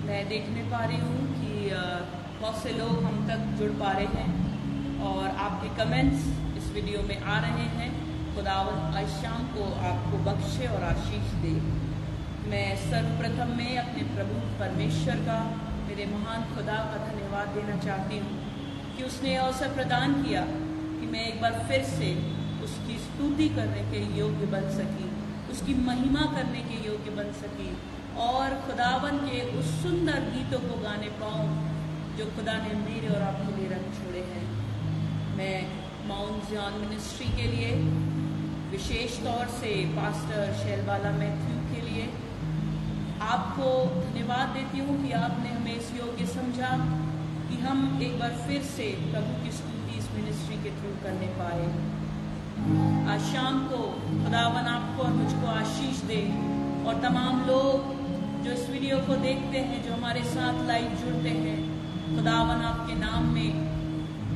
मैं देखने पा रही हूँ कि बहुत से लोग हम तक जुड़ पा रहे हैं और आपके कमेंट्स इस वीडियो में आ रहे हैं। खुदावंद आज शाम को आपको बख्शे और आशीष दे। मैं सर्वप्रथम में अपने प्रभु परमेश्वर का, मेरे महान खुदा का धन्यवाद देना चाहती हूँ कि उसने अवसर प्रदान किया कि मैं एक बार फिर से उसकी स्तुति करने के योग्य बन सकी, उसकी महिमा करने के योग्य बन सकी और खुदावन के उस सुंदर गीतों को गाने पाऊँ जो खुदा ने मेरे और आपके लिए रख छोड़े हैं। मैं माउंट ज़ियॉन मिनिस्ट्री के लिए, विशेष तौर से पास्टर शैलबाला मैथ्यू के लिए आपको धन्यवाद देती हूँ कि आपने हमें इस योग्य समझा कि हम एक बार फिर से प्रभु की स्तुति इस मिनिस्ट्री के थ्रू करने पाए। आज शाम को खुदावन आपको और मुझको आशीष दे और तमाम लोग जो इस वीडियो को देखते हैं, जो हमारे साथ लाइव जुड़ते हैं, खुदावन आपके नाम में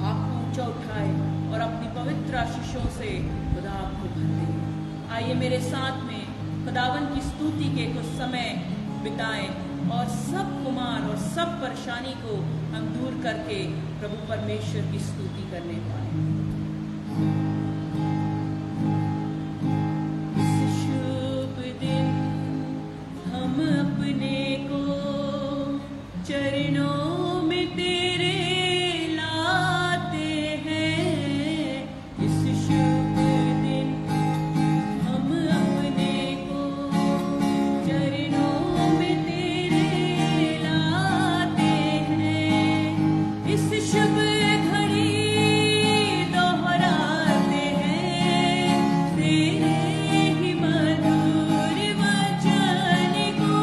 आपको ऊंचा उठाए और अपनी पवित्र आशीषों से खुदा आपको भर दे। आइए मेरे साथ में खुदावन की स्तुति के कुछ समय बिताएं और सब कुमार और सब परेशानी को हम दूर करके प्रभु परमेश्वर की स्तुति करने पाए। अपने को चरणों में तेरे लाते हैं, इस शुभ दिन हम अपने को चरणों में तेरे लाते हैं, इस शुभ घड़ी दोहराते हैं तेरे ही मधुर वचन को।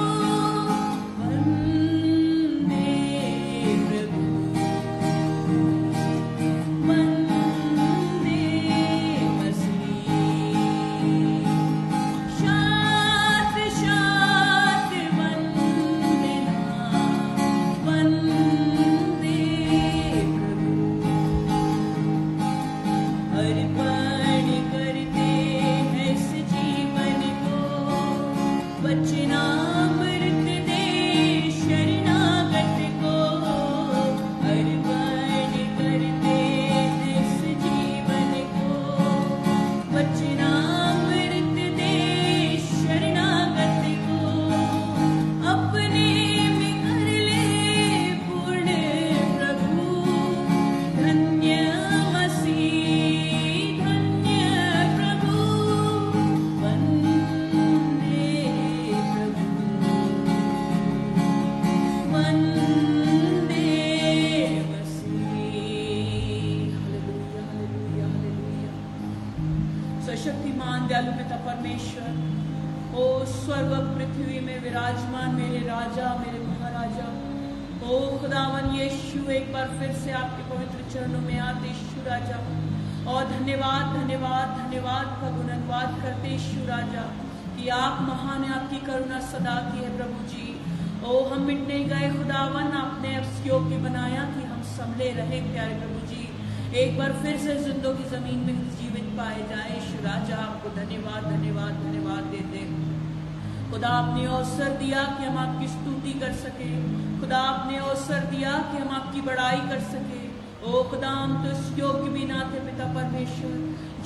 शक्तिमान दयालु पिता परमेश्वर, ओ स्वर्ग पृथ्वी में विराजमान मेरे राजा, मेरे महाराजा, ओ खुदावन यीशु, एक बार फिर से आपके पवित्र चरणों में आते यीशु राजा और धन्यवाद धन्यवाद धन्यवाद का गुणवाद करते यीशु राजा कि आप महान हैं, आपकी करुणा सदा की है प्रभु जी। ओ हम मिटने गए खुदावन, आपने अब योग्य बनाया कि हम संभले रहे प्यारे प्रभु जी, एक बार फिर से जिंदों की जमीन में जीवित पाए जाए यीशु राजा। आपको धन्यवाद धन्यवाद धन्यवाद देते। खुदा आपने अवसर दिया कि हम आपकी स्तुति कर सके, खुदा आपने अवसर दिया कि हम आपकी बड़ाई कर सके। ओ खुदा, हम तो इस योग्य भी ना थे पिता परमेश्वर,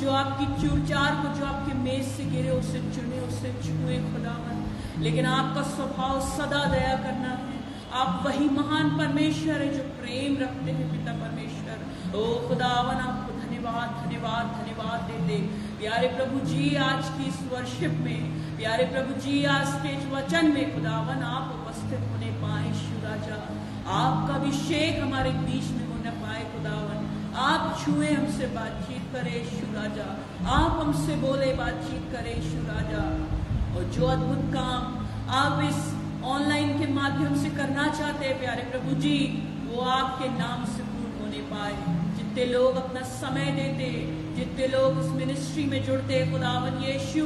जो आपकी चूरचार को जो आपके मेज से गिरे उसे चुने, उसे छुए खुदावन, लेकिन आपका स्वभाव सदा दया करना है। आप वही महान परमेश्वर है जो प्रेम रखते हैं पिता परमेश्वर। ओ खुदावन, आपको धन्यवाद धन्यवाद धन्यवाद देते प्यारे प्रभु जी। आज की इस वर्शिप में प्यारे प्रभु जी, आज के वचन में खुदावन आप उपस्थित होने पाए यीशु राजा, आपका अभिषेक हमारे बीच में होने पाए खुदावन, आप छुए, हमसे बातचीत करे यीशु राजा, आप हमसे बोले, बातचीत करे यीशु राजा। और जो अद्भुत काम आप इस ऑनलाइन के माध्यम से करना चाहते हैं प्यारे प्रभु जी, वो आपके नाम से पूर्ण होने पाए। जितने लोग अपना समय देते, जितने लोग इस मिनिस्ट्री में जुड़ते, खुदावन यीशु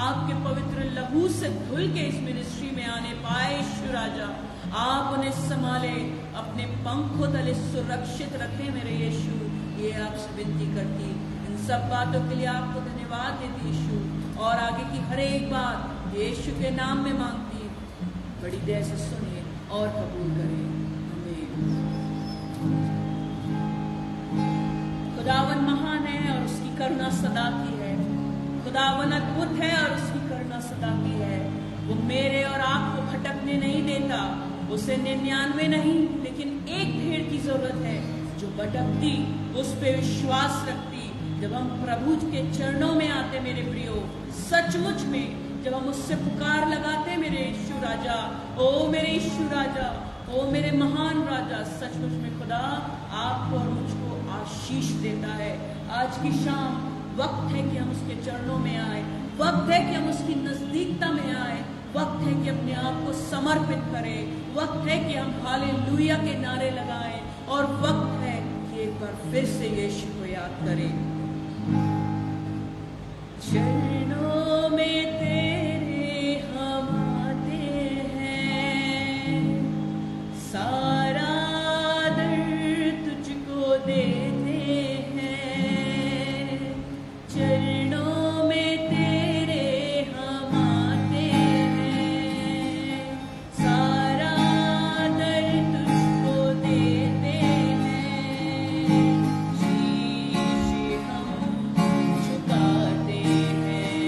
आपके पवित्र लहू से धुल के इस मिनिस्ट्री में आने पाए यीशु राजा। आप उन्हें संभाले, अपने पंखों तले सुरक्षित रखें मेरे यीशु, ये आपसे विनती करती। इन सब बातों के लिए आपको धन्यवाद देती यीशु, और आगे की हर एक बात यीशु के नाम में मांगती, बड़ी दया से सुनिए। और कबूल करें। आमीन। खुदावन महान है और उसकी करुणा सदा की है। खुदावन अद्भुत है और उसकी करुणा सदा की है। वो मेरे और आपको भटकने नहीं देता। उसे 99 नहीं लेकिन एक भेड़ की जरूरत है जो भटकती उस पे विश्वास रखती। जब हम प्रभु के चरणों में आते मेरे प्रियो, सचमुच में जब हम उससे पुकार लगाते मेरे यीशु राजा, ओ मेरे यीशु राजा, ओ मेरे महान राजा, सचमुच में खुदा आपको और मुझको आशीष देता है। आज की शाम वक्त है कि हम उसके चरणों में आए, वक्त है कि हम उसकी नजदीकता में आए, वक्त है कि अपने आप को समर्पित करें, वक्त है कि हम हालेलुया के नारे लगाएं और वक्त है कि एक बार फिर से यीशु को याद करें। चरणों में तेरे हम आते हैं, सारा दर्द तुझको देते हैं। चरणों में तेरे हम आते हैं, सारा दर्द तुझको देते हैं। शीश हम झुकाते हैं,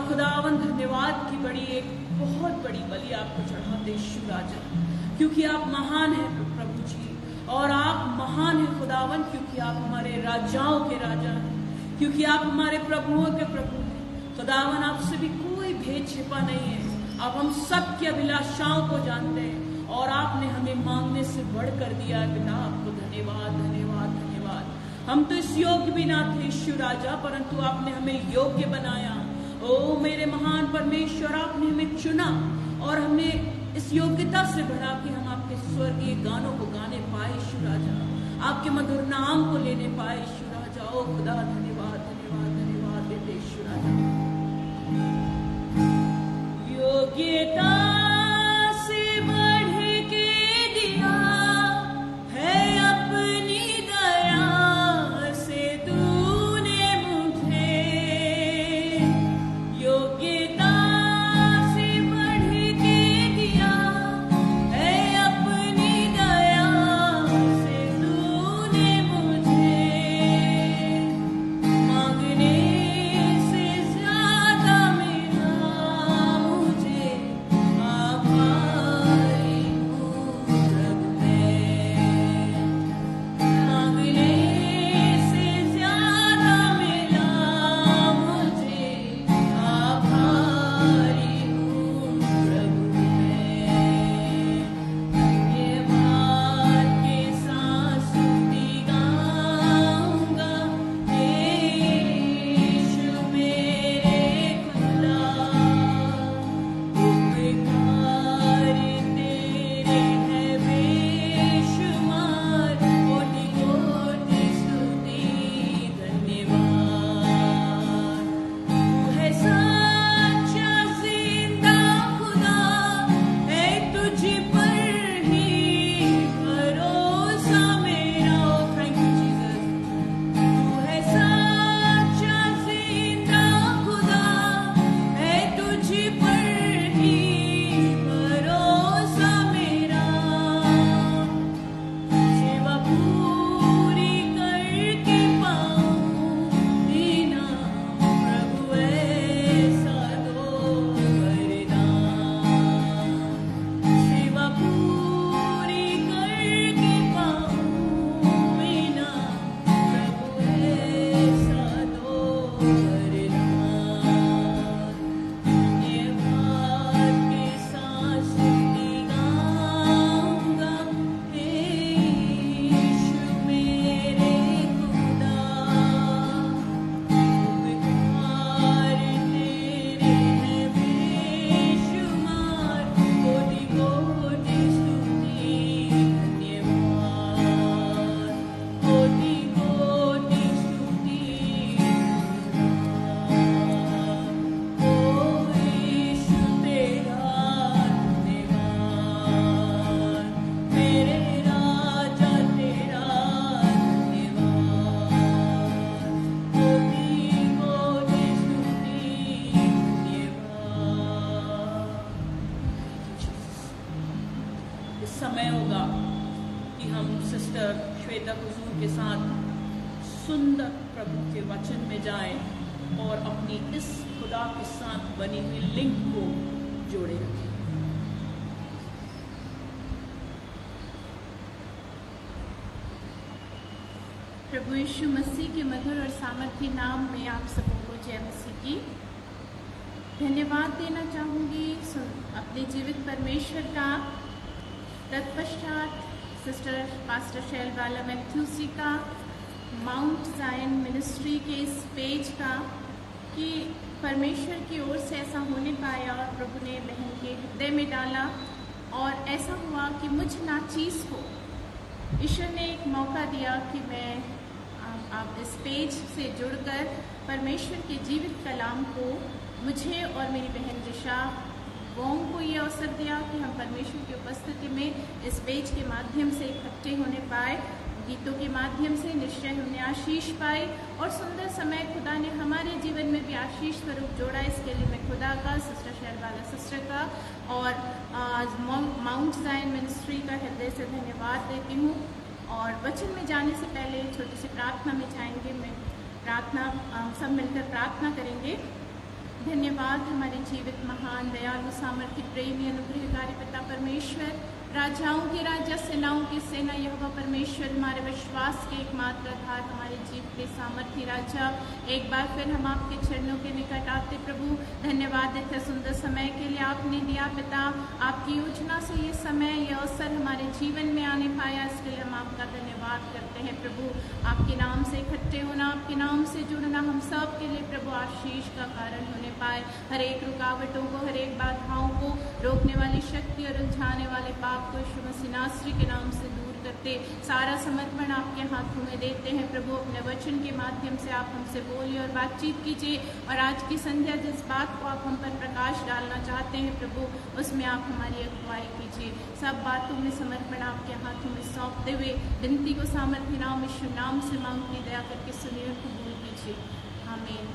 खुदावन धन्यवाद की बड़ी एक बहुत बड़ी बलि आपको चढ़ाते यीशु राजा, क्योंकि आप महान हैं प्रभु जी, और आप महान हैं खुदावन, क्योंकि आप हमारे राजाओं के राजा हैं, क्योंकि आप हमारे प्रभुओं के प्रभु हैं। खुदावन आपसे भी कोई भेद छिपा नहीं है, आप हम सब की अभिलाषाओं को जानते हैं, और आपने हमें मांगने से बढ़कर दिया है। पिता आपको धन्यवाद धन्यवाद धन्यवाद। हम तो इस योग्य भी ना थे यीशु राजा, परंतु आपने हमें योग्य बनाया। ओ मेरे महान परमेश्वर, आपने हमें चुना और हमें इस योग्यता से बढ़ा कि हम आपके स्वर्गीय गानों को गाने पाए यीशु राजा, आपके मधुर नाम को लेने पाए यीशु राजा। ओ खुदा धन्यवाद धन्यवाद धन्यवाद देते यीशु राजा। योग्यता से बढ़ के दिया है अपनी दया से तूने मुझे, योग्यता से बढ़ के दिया है अपनी दया से तूने मुझे, मांगने से ज्यादा मिला मुझे, आभारी हूँ प्रभु मैं, मांगने से ज्यादा मिला मुझे, आभारी हूँ प्रभु मैं। धन्यवाद के साथ स्तुति गाऊंगा, हे यीशु मेरे खुदा, उपकार तेरे हैं बेशुमार, कोटि कोटि स्तुति धन्यवाद। तू है सच्चा जिंदा खुदा, है तुझ पर ही भरोसा मेरा। Thank you Jesus. तू है सच्चा जिंदा खुदा, है तुझ पर ही भरोसा मेरा। सेवा पूरी करके पाऊं इनाम, प्रभु ऐसा दो वरदान। सेवा पूरी करके पाऊं इनाम, प्रभु ऐसा दो वरदान। धन्यवाद के साथ स्तुति गाऊंगा, हे यीशु मेरे खुदा, उपकार तेरे हैं बेशुमार, कोटि कोटि स्तुति धन्यवाद, कोटि कोटि स्तुति धन्यवाद। ओ यीशु तेरा धन्यवाद, मेरे राजा तेरा धन्यवाद, कोटि कोटि स्तुति धन्यवाद। इस समय होगा कि हम सिस्टर श्वेता हुजूर के साथ सुंदर प्रभु के वचन में जाएं और अपनी इस खुदा के साथ बनी हुई लिंक को जोड़े रखें। प्रभु यीशु मसीह के मधुर और सामर्थी नाम में आप सबों को जय मसीह की। धन्यवाद देना चाहूँगी अपने जीवित परमेश्वर का, तत्पश्चात सिस्टर पास्टर शैलबाला मैथ्यूसी का, माउंट जायन मिनिस्ट्री के इस पेज का, कि परमेश्वर की ओर से ऐसा होने पाया और प्रभु ने बहन के हृदय में डाला, और ऐसा हुआ कि मुझ नाचीज को ईश्वर ने एक मौका दिया कि मैं आप इस पेज से जुड़कर परमेश्वर के जीवित कलाम को, मुझे और मेरी बहन दिशा वोंग को ये अवसर दिया कि हम परमेश्वर की उपस्थिति में इस पेज के माध्यम से इकट्ठे होने पाए, गीतों के माध्यम से निश्चय हमने आशीष पाई, और सुंदर समय खुदा ने हमारे जीवन में भी आशीष स्वरूप जोड़ा। इसके लिए मैं खुदा का, सिस्टर शैलबाला सिस्टर का और माउंट जायन मिनिस्ट्री का हृदय से धन्यवाद देती हूँ। और वचन में जाने से पहले छोटी सी प्रार्थना में जाएंगे। मैं प्रार्थना सब मिलकर प्रार्थना करेंगे। धन्यवाद हमारे जीवित महान दयालु सामर्थ्य प्रेमी अनुग्रहकारी पिता परमेश्वर, राजाओं के राजा सेनाओं की सेना यहोवा परमेश्वर, हमारे विश्वास के एकमात्र आधार, हमारे जीव के सामर्थ्य राजा, एक बार फिर हम आपके चरणों के निकट आते प्रभु। धन्यवाद इतने सुंदर समय के लिए आपने दिया पिता। आपकी योजना से ये समय, ये अवसर हमारे जीवन में आने पाया, इसके लिए हम आपका धन्यवाद करते हैं प्रभु। आपके नाम से इकट्ठे होना, आपके नाम से जुड़ना हम सब के लिए प्रभु आशीष का कारण होने पाए। हर एक रुकावटों को, हर एक बाधाओं को, रोकने वाली शक्ति और उलझाने वाले पाप को यीशु मसीह नासरी के नाम से दूर करते सारा समर्पण आपके हाथों में देते हैं प्रभु। अपने वचन के माध्यम से आप हमसे बोलिए और बातचीत कीजिए, और आज की संध्या जिस बात को आप हम पर प्रकाश डालना चाहते हैं प्रभु, उसमें आप हमारी अगुवाई कीजिए। सब बातों में समर्पण आपके हाथों में सौंपते हुए विनती को सामर्थ्य नाम यीशु नाम से मांगते, दया करके सुनिए और कबूल कीजिए, आमीन।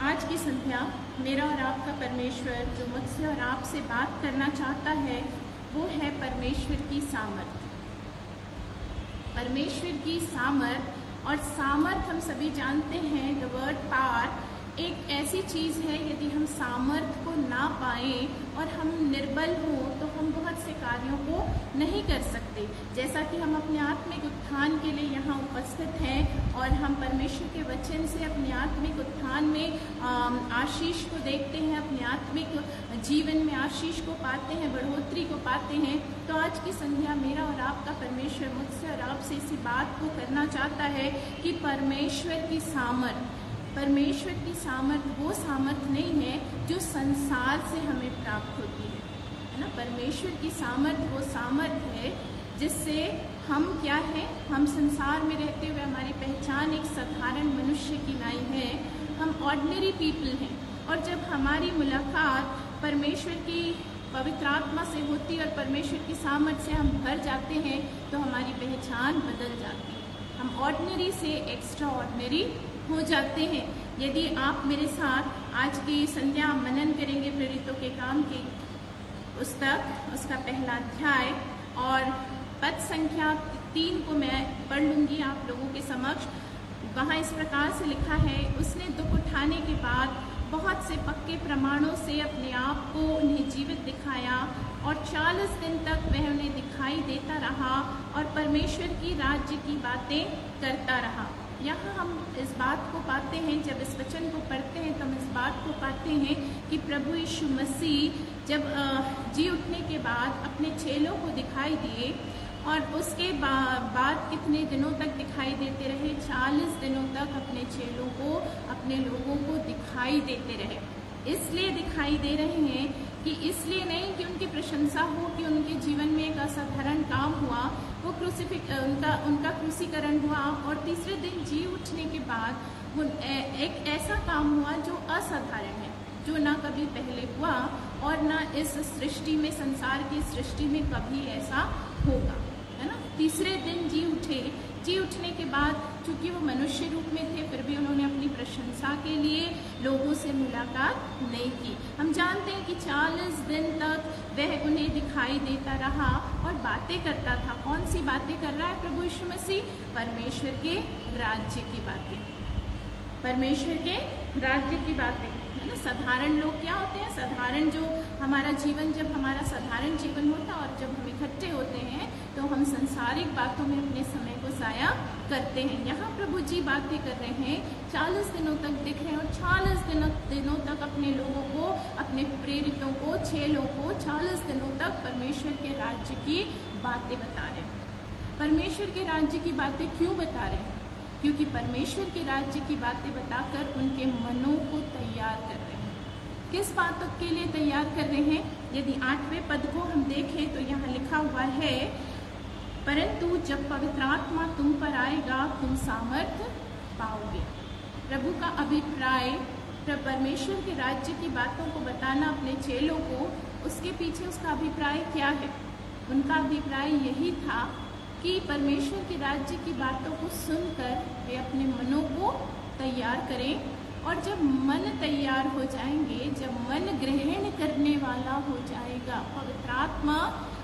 आज की संध्या मेरा और आपका परमेश्वर जो मुझसे और आपसे बात करना चाहता है वो है परमेश्वर की सामर्थ। परमेश्वर की सामर्थ, और सामर्थ हम सभी जानते हैं द वर्ड पावर एक ऐसी चीज़ है, यदि हम सामर्थ को ना पाएं और हम निर्बल हों तो हम बहुत से कार्यों को नहीं कर सकते। जैसा कि हम अपने आत्मिक उत्थान के लिए यहाँ उपस्थित हैं और हम परमेश्वर के वचन से अपने आत्मिक उत्थान में आशीष को देखते हैं, अपने आत्मिक जीवन में आशीष को पाते हैं, बढ़ोतरी को पाते हैं। तो आज की संध्या मेरा और आपका परमेश्वर मुझसे और आपसे इसी बात को करना चाहता है कि परमेश्वर की सामर्थ, परमेश्वर की सामर्थ वो सामर्थ नहीं है जो संसार से हमें प्राप्त होती है ना। परमेश्वर की सामर्थ वो सामर्थ है जिससे हम क्या है, हम संसार में रहते हुए हमारी पहचान एक साधारण मनुष्य की नहीं है, हम ऑर्डिनरी पीपल हैं। और जब हमारी मुलाकात परमेश्वर की पवित्र आत्मा से होती है और परमेश्वर की सामर्थ से हम भर जाते हैं तो हमारी पहचान बदल जाती है, हम ऑर्डिनरी से एक्स्ट्रा ऑर्डिनरी हो जाते हैं। यदि आप मेरे साथ आज की संध्या मनन करेंगे प्रेरितों के काम की पुस्तक, उसका पहला अध्याय और पद संख्या 3 को मैं पढ़ लूँगी आप लोगों के समक्ष। वहाँ इस प्रकार से लिखा है, उसने दुख उठाने के बाद बहुत से पक्के प्रमाणों से अपने आप को उन्हें जीवित दिखाया और 40 दिन तक वह उन्हें दिखाई देता रहा और परमेश्वर की राज्य की बातें करता रहा। यहाँ हम इस बात को पाते हैं, जब इस वचन को पढ़ते हैं तो हम इस बात को पाते हैं कि प्रभु यीशु मसीह जब जी उठने के बाद अपने चेलों को दिखाई दिए और उसके बाद कितने दिनों तक दिखाई देते रहे, 40 दिनों तक अपने चेलों को, अपने लोगों को दिखाई देते रहे। इसलिए दिखाई दे रहे हैं कि इसलिए नहीं कि उनकी प्रशंसा हो कि उनके जीवन में एक असाधारण काम हुआ, वो उनका क्रूसीकरण हुआ और तीसरे दिन जी उठने के बाद एक ऐसा काम हुआ जो असाधारण है, जो ना कभी पहले हुआ और ना इस सृष्टि में, संसार की सृष्टि में कभी ऐसा होगा, है ना। तीसरे दिन जी उठे। जी उठने के बाद चूंकि वो मनुष्य रूप में थे फिर भी उन्होंने अपनी प्रशंसा के लिए लोगों से मुलाकात नहीं की। हम जानते हैं कि 40 दिन तक वह उन्हें दिखाई देता रहा और बातें करता था। कौन सी बातें कर रहा है प्रभु यीशु मसीह? परमेश्वर के राज्य की बातें, परमेश्वर के राज्य की बातें, है ना। साधारण लोग क्या होते हैं? साधारण जो हमारा जीवन, जब हमारा साधारण जीवन होता है और जब हम इकट्ठे होते हैं तो हम संसारिक बातों में अपने समय को ज़ाया करते हैं। यहाँ प्रभु जी बातें कर रहे हैं, 40 दिनों तक दिख रहे हैं और 40 दिनों तक अपने लोगों को, अपने प्रेरितों को, चेलों को 40 दिनों तक परमेश्वर के राज्य की बातें बता रहे हैं। परमेश्वर के राज्य की बातें क्यों बता रहे हैं? क्योंकि परमेश्वर के राज्य की बातें बताकर उनके मनों को तैयार कर रहे हैं। किस बातों के लिए तैयार कर रहे हैं? यदि 8वें पद को हम देखें तो यहाँ लिखा हुआ है, परंतु जब पवित्र आत्मा तुम पर आएगा तुम सामर्थ पाओगे। प्रभु का अभिप्राय, परमेश्वर के राज्य की बातों को बताना अपने चेलों को, उसके पीछे उसका अभिप्राय क्या है? उनका अभिप्राय यही था कि परमेश्वर के राज्य की बातों को सुनकर वे अपने मनों को तैयार करें, और जब मन तैयार हो जाएंगे, जब मन ग्रहण करने वाला हो जाएगा, पवित्र आत्मा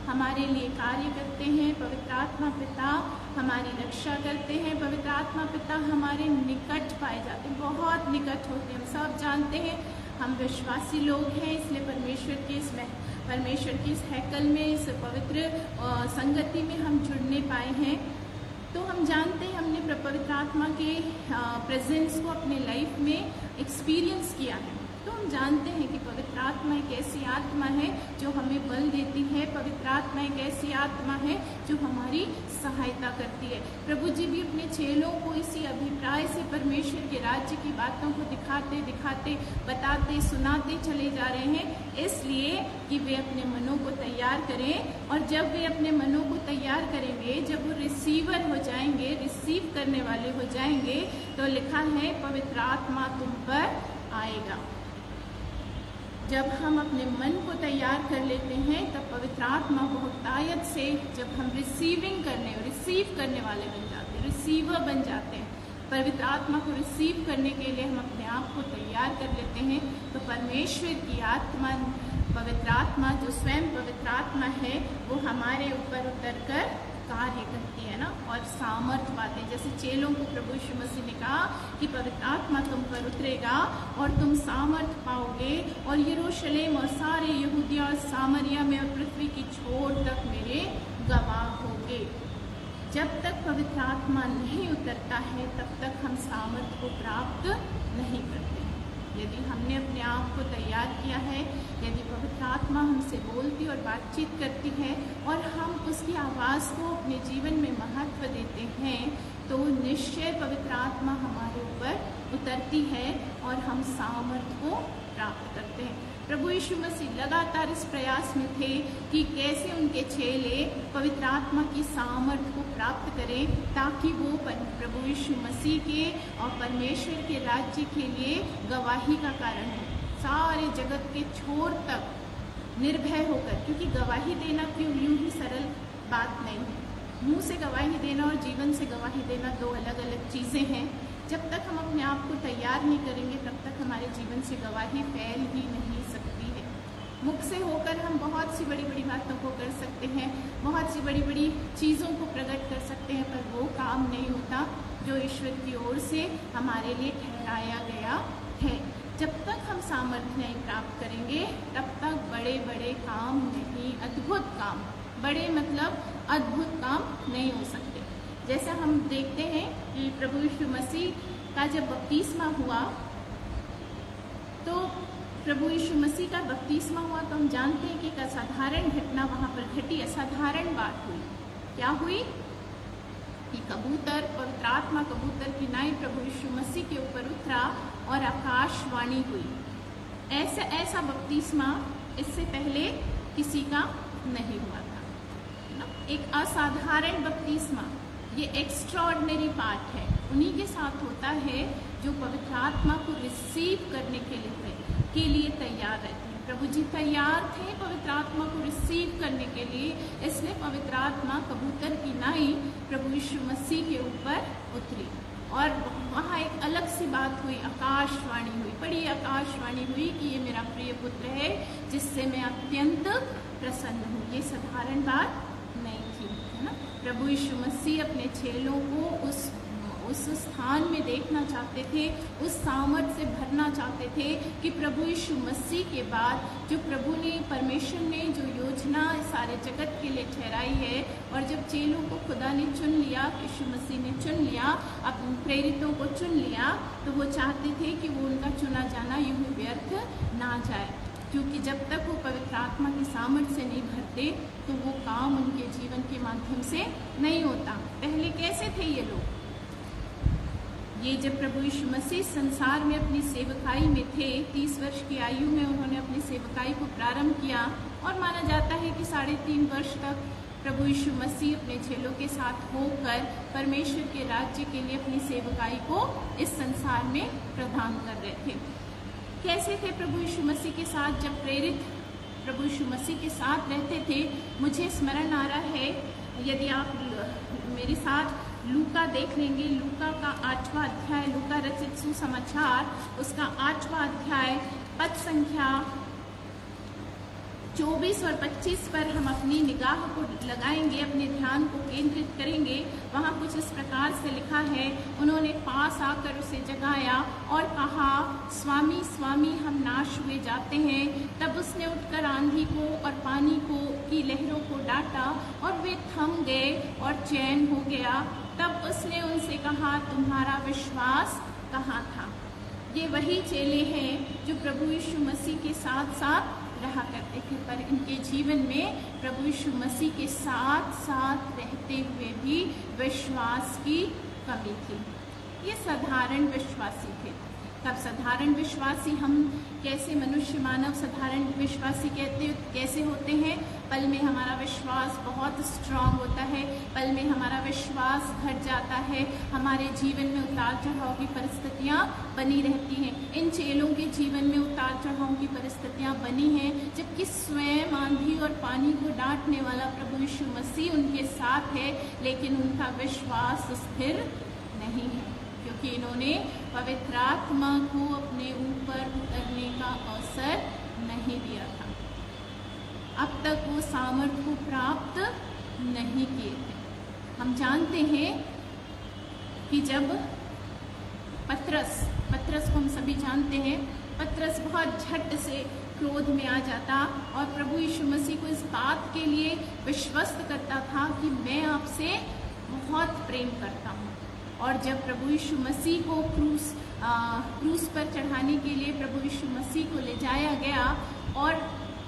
हमारे लिए कार्य करते हैं। पवित्र आत्मा पिता हमारी रक्षा करते हैं। पवित्र आत्मा पिता हमारे निकट पाए जाते हैं, बहुत निकट होते हैं। हम सब जानते हैं हम विश्वासी लोग हैं, इसलिए परमेश्वर की इस हैकल में, इस पवित्र संगति में हम जुड़ने पाए हैं। तो हम जानते हैं हमने पवित्र आत्मा के प्रेजेंस को अपने लाइफ में एक्सपीरियंस किया है। तो हम जानते हैं कि पवित्र आत्मा एक ऐसी आत्मा है जो हमें बल देती है। पवित्र आत्मा एक ऐसी आत्मा है जो हमारी सहायता करती है। प्रभु जी भी अपने चेलों को इसी अभिप्राय से परमेश्वर के राज्य की बातों को दिखाते दिखाते, बताते, सुनाते चले जा रहे हैं, इसलिए कि वे अपने मनों को तैयार करें। और जब वे अपने मनों को तैयार करेंगे, जब वो रिसीवर हो जाएंगे, रिसीव करने वाले हो जाएंगे, तो लिखा है पवित्र आत्मा तुम पर आएगा। जब हम अपने मन को तैयार कर लेते हैं, तब पवित्र आत्मा बहुतायत से जब हम रिसीव करने वाले बन जाते हैं, रिसीवर बन जाते हैं, पवित्र आत्मा को रिसीव करने के लिए हम अपने आप को तैयार कर लेते हैं, तो परमेश्वर की आत्मा, पवित्र आत्मा जो स्वयं पवित्र आत्मा है, वो हमारे ऊपर उतर कर कार्य करती है ना, और सामर्थ पाते हैं। जैसे चेलों को प्रभु यीशु मसीह ने कहा कि पवित्र आत्मा तुम पर उतरेगा और तुम सामर्थ पाओगे और यरूशलेम और सारे यहूदिया और सामरिया में और पृथ्वी की छोर तक मेरे गवाह होगे। जब तक पवित्र आत्मा नहीं उतरता है, तब तक हम सामर्थ को प्राप्त नहीं करते। यदि हमने अपने आप को तैयार किया है, यदि पवित्र आत्मा हमसे बोलती और बातचीत करती है और हम उसकी आवाज़ को अपने जीवन में महत्व देते हैं, तो निश्चय पवित्र आत्मा हमारे ऊपर उतरती है और हम सामर्थ को प्राप्त करते हैं। प्रभु यीशु मसीह लगातार इस प्रयास में थे कि कैसे उनके चेले पवित्र आत्मा की सामर्थ को प्राप्त करें, ताकि वो प्रभु यीशु मसीह के और परमेश्वर के राज्य के लिए गवाही का कारण हो, सारे जगत के छोर तक निर्भय होकर। क्योंकि गवाही देना क्यों यूं ही सरल बात नहीं है। मुंह से गवाही देना और जीवन से गवाही देना दो अलग अलग चीज़ें हैं। जब तक हम अपने आप को तैयार नहीं करेंगे, तब तक हमारे जीवन से गवाही फैल ही नहीं सकती है। मुख से होकर हम बहुत सी बड़ी बड़ी बातों को कर सकते हैं, बहुत सी बड़ी बड़ी चीज़ों को प्रकट कर सकते हैं, पर वो काम नहीं होता जो ईश्वर की ओर से हमारे लिए ठहराया गया है। जब तक हम सामर्थ्य नहीं प्राप्त करेंगे, तब तक बड़े बड़े काम नहीं, अद्भुत काम, बड़े मतलब अद्भुत काम नहीं हो सकते। जैसा हम देखते हैं कि प्रभु यीशु मसीह का जब बपतिस्मा हुआ, तो प्रभु यीशु मसीह का बपतिस्मा हुआ तो हम जानते हैं कि एक असाधारण घटना वहाँ पर घटी, असाधारण बात हुई। क्या हुई कि कबूतर, पवित्र आत्मा कबूतर की नाई प्रभु यीशु मसीह के ऊपर उतरा और आकाशवाणी हुई। ऐसा बपतिस्मा इससे पहले किसी का नहीं हुआ था ना, एक असाधारण बपतिस्मा। ये एक्स्ट्राऑर्डिनरी पार्ट है, उन्हीं के साथ होता है जो पवित्र आत्मा को रिसीव करने के लिए तैयार रहते हैं। प्रभु जी तैयार थे पवित्र आत्मा को रिसीव करने के लिए, इसलिए पवित्र आत्मा कबूतर की नाई प्रभु यीशु मसीह के ऊपर उतरी और वहाँ एक अलग सी बात हुई, आकाशवाणी हुई, बड़ी आकाशवाणी हुई कि ये मेरा प्रिय पुत्र है जिससे मैं अत्यंत प्रसन्न हूँ। ये साधारण बात नहीं थी, है ना। प्रभु यीशु मसीह अपने चेलों को उस स्थान में देखना चाहते थे, उस सामर्थ से भरना चाहते थे कि प्रभु यीशु मसीह के बाद जो प्रभु ने, परमेश्वर ने जो योजना सारे जगत के लिए ठहराई है, और जब चेलों को खुदा ने चुन लिया, यीशु मसीह ने चुन लिया, अपने प्रेरितों को चुन लिया, तो वो चाहते थे कि वो उनका चुना जाना यूं ही व्यर्थ ना जाए। क्योंकि जब तक वो पवित्र आत्मा की सामर्थ से नहीं भरते, तो वो काम उनके जीवन के माध्यम से नहीं होता। पहले कैसे थे ये लोग? ये जब प्रभु यीशु मसीह संसार में अपनी सेवकाई में थे, 30 वर्ष की आयु में उन्होंने अपनी सेवकाई को प्रारंभ किया, और माना जाता है कि 3.5 वर्ष तक प्रभु यीशु मसीह अपने चेलों के साथ होकर परमेश्वर के राज्य के लिए अपनी सेवकाई को इस संसार में प्रदान कर रहे थे। कैसे थे प्रभु यीशु मसीह के साथ? जब प्रेरित प्रभु यीशु मसीह के साथ रहते थे, मुझे स्मरण आ रहा है, यदि आप मेरे साथ लूका देख लेंगे, लूका का 8वां अध्याय, लूका रचित सुसमाचार, उसका 8वां अध्याय, पद संख्या 24 और 25 पर हम अपनी निगाह को लगाएंगे, अपने ध्यान को केंद्रित करेंगे। वहाँ कुछ इस प्रकार से लिखा है, उन्होंने पास आकर उसे जगाया और कहा, स्वामी स्वामी हम नाश हुए जाते हैं। तब उसने उठकर आंधी को और पानी को की लहरों को डांटा और वे थम गए और चैन हो गया। तब उसने उनसे कहा, तुम्हारा विश्वास कहाँ था? ये वही चेले हैं जो प्रभु यीशु मसीह के साथ साथ रहा करते थे, पर इनके जीवन में प्रभु यीशु मसीह के साथ साथ रहते हुए भी विश्वास की कमी थी। ये साधारण विश्वासी थे। तब साधारण विश्वासी हम कैसे मनुष्य मानव साधारण विश्वासी कैसे होते हैं? पल में हमारा विश्वास बहुत स्ट्रांग होता है, पल में हमारा विश्वास घट जाता है, हमारे जीवन में उतार चढ़ाव की परिस्थितियाँ बनी रहती हैं। इन चेलों के जीवन में उतार चढ़ाव की परिस्थितियाँ बनी हैं, जबकि स्वयं आंधी और पानी को डांटने वाला प्रभु यीशु मसीह उनके साथ है, लेकिन उनका विश्वास स्थिर नहीं है, क्योंकि इन्होंने पवित्र आत्मा को अपने ऊपर उतरने का अवसर नहीं दिया था। अब तक वो सामर्थ्य को प्राप्त नहीं किए थे। हम जानते हैं कि जब पतरस को हम सभी जानते हैं, पतरस बहुत झट से क्रोध में आ जाता और प्रभु यीशु मसीह को इस बात के लिए विश्वस्त करता था कि मैं आपसे बहुत प्रेम करता हूँ। और जब प्रभु यीशु मसीह को क्रूस पर चढ़ाने के लिए प्रभु यीशु मसीह को ले जाया गया और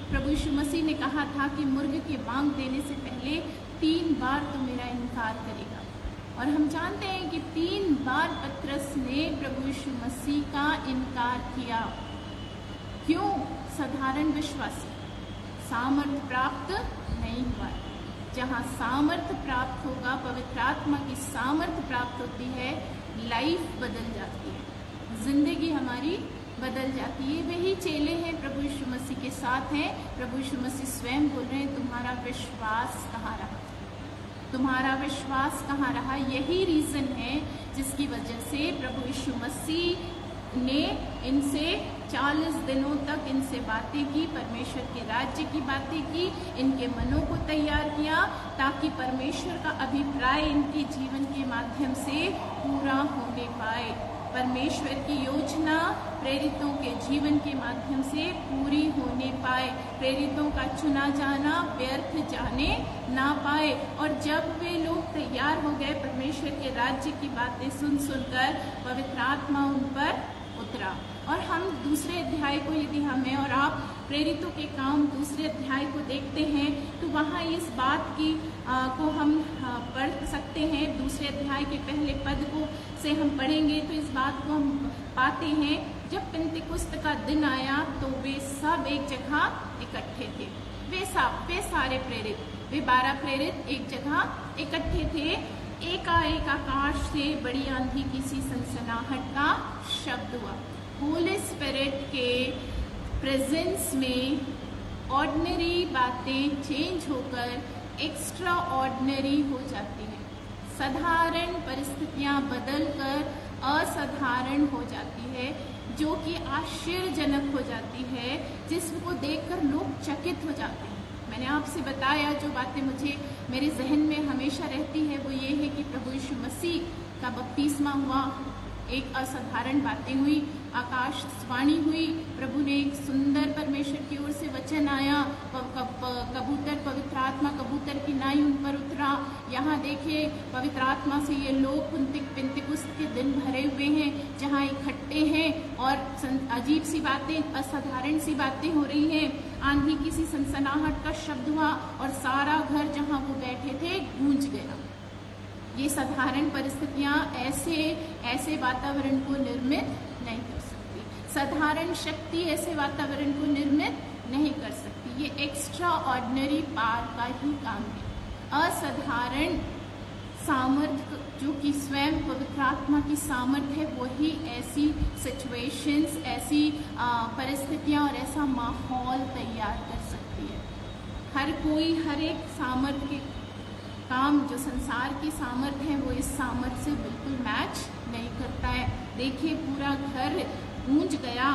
प्रभु यीशु मसीह ने कहा था कि मुर्ग के बांग देने से पहले 3 बार तो मेरा इनकार करेगा। और हम जानते हैं कि 3 बार पतरस ने प्रभु यीशु मसीह का इनकार किया। क्यों? साधारण विश्वासी, सामर्थ्य प्राप्त नहीं हुआ। जहाँ सामर्थ्य प्राप्त होगा, पवित्र आत्मा की सामर्थ्य प्राप्त होती है, लाइफ बदल जाती है, जिंदगी हमारी बदल जाती है। वही चेले हैं, प्रभु यीशु मसीह के साथ हैं। प्रभु यीशु मसीह स्वयं बोल रहे हैं, तुम्हारा विश्वास कहाँ रहा? तुम्हारा विश्वास कहाँ रहा? यही रीजन है जिसकी वजह से प्रभु यीशु मसीह ने इनसे 40 दिनों तक इनसे बातें की, परमेश्वर के राज्य की बातें की, इनके मनों को तैयार किया ताकि परमेश्वर का अभिप्राय इनके जीवन के माध्यम से पूरा होने पाए। परमेश्वर की योजना प्रेरितों के जीवन के माध्यम से पूरी होने पाए, प्रेरितों का चुना जाना व्यर्थ जाने ना पाए। और जब वे लोग तैयार हो गए, परमेश्वर के राज्य की बातें सुनकर पवित्र आत्मा उन पर उतरा। और हम दूसरे अध्याय को, यदि हमें और आप प्रेरितों के काम दूसरे अध्याय को देखते हैं तो वहाँ इस बात की को हम पढ़ सकते हैं। दूसरे अध्याय के पहले पद को से हम पढ़ेंगे तो इस बात को हम पाते हैं, जब पिंतेकुस्त का दिन आया तो वे सब एक जगह इकट्ठे थे। वे सारे प्रेरित, वे 12 प्रेरित एक जगह इकट्ठे थे। एकाएक आकाश से बड़ी आंधी की सी सनसनाहट का शब्द हुआ। होली स्पिरिट के प्रेजेंस में ऑर्डिनरी बातें चेंज होकर एक्स्ट्रा ऑर्डिनरी हो जाती हैं। साधारण परिस्थितियां बदलकर असाधारण हो जाती है, जो कि आश्चर्यजनक हो जाती है, जिसको देखकर लोग चकित हो जाते हैं। मैंने आपसे बताया, जो बातें मुझे मेरे जहन में हमेशा रहती है वो ये है कि प्रभु यीशु मसीह का बपतिस्मा हुआ, एक असाधारण बातें हुई, आकाशवाणी हुई, प्रभु ने एक सुंदर परमेश्वर की ओर से वचन आया, कबूतर, पवित्र आत्मा कबूतर की नाई उन पर उतरा। यहाँ देखिए, पवित्र आत्मा से ये लोग पिंतेकुस्त के दिन भरे हुए हैं, जहाँ इकट्ठे हैं और अजीब सी बातें, असाधारण सी बातें हो रही हैं। आंधी की सी सनसनाहट का शब्द हुआ और सारा घर जहाँ वो बैठे थे गूंज गया। ये साधारण परिस्थितियाँ ऐसे वातावरण को निर्मित नहीं कर सकती। साधारण शक्ति ऐसे वातावरण को निर्मित नहीं कर सकती। ये एक्स्ट्रा ऑर्डिनरी पावर का ही काम है। असाधारण सामर्थ्य जो कि स्वयं पवित्र आत्मा की सामर्थ्य है, वही ऐसी सिचुएशंस, ऐसी परिस्थितियाँ और ऐसा माहौल तैयार कर सकती है। हर कोई हर एक सामर्थ्य के काम, जो संसार की सामर्थ्य है, वो इस सामर्थ्य से बिल्कुल मैच नहीं करता है। देखिए, पूरा घर गूंज गया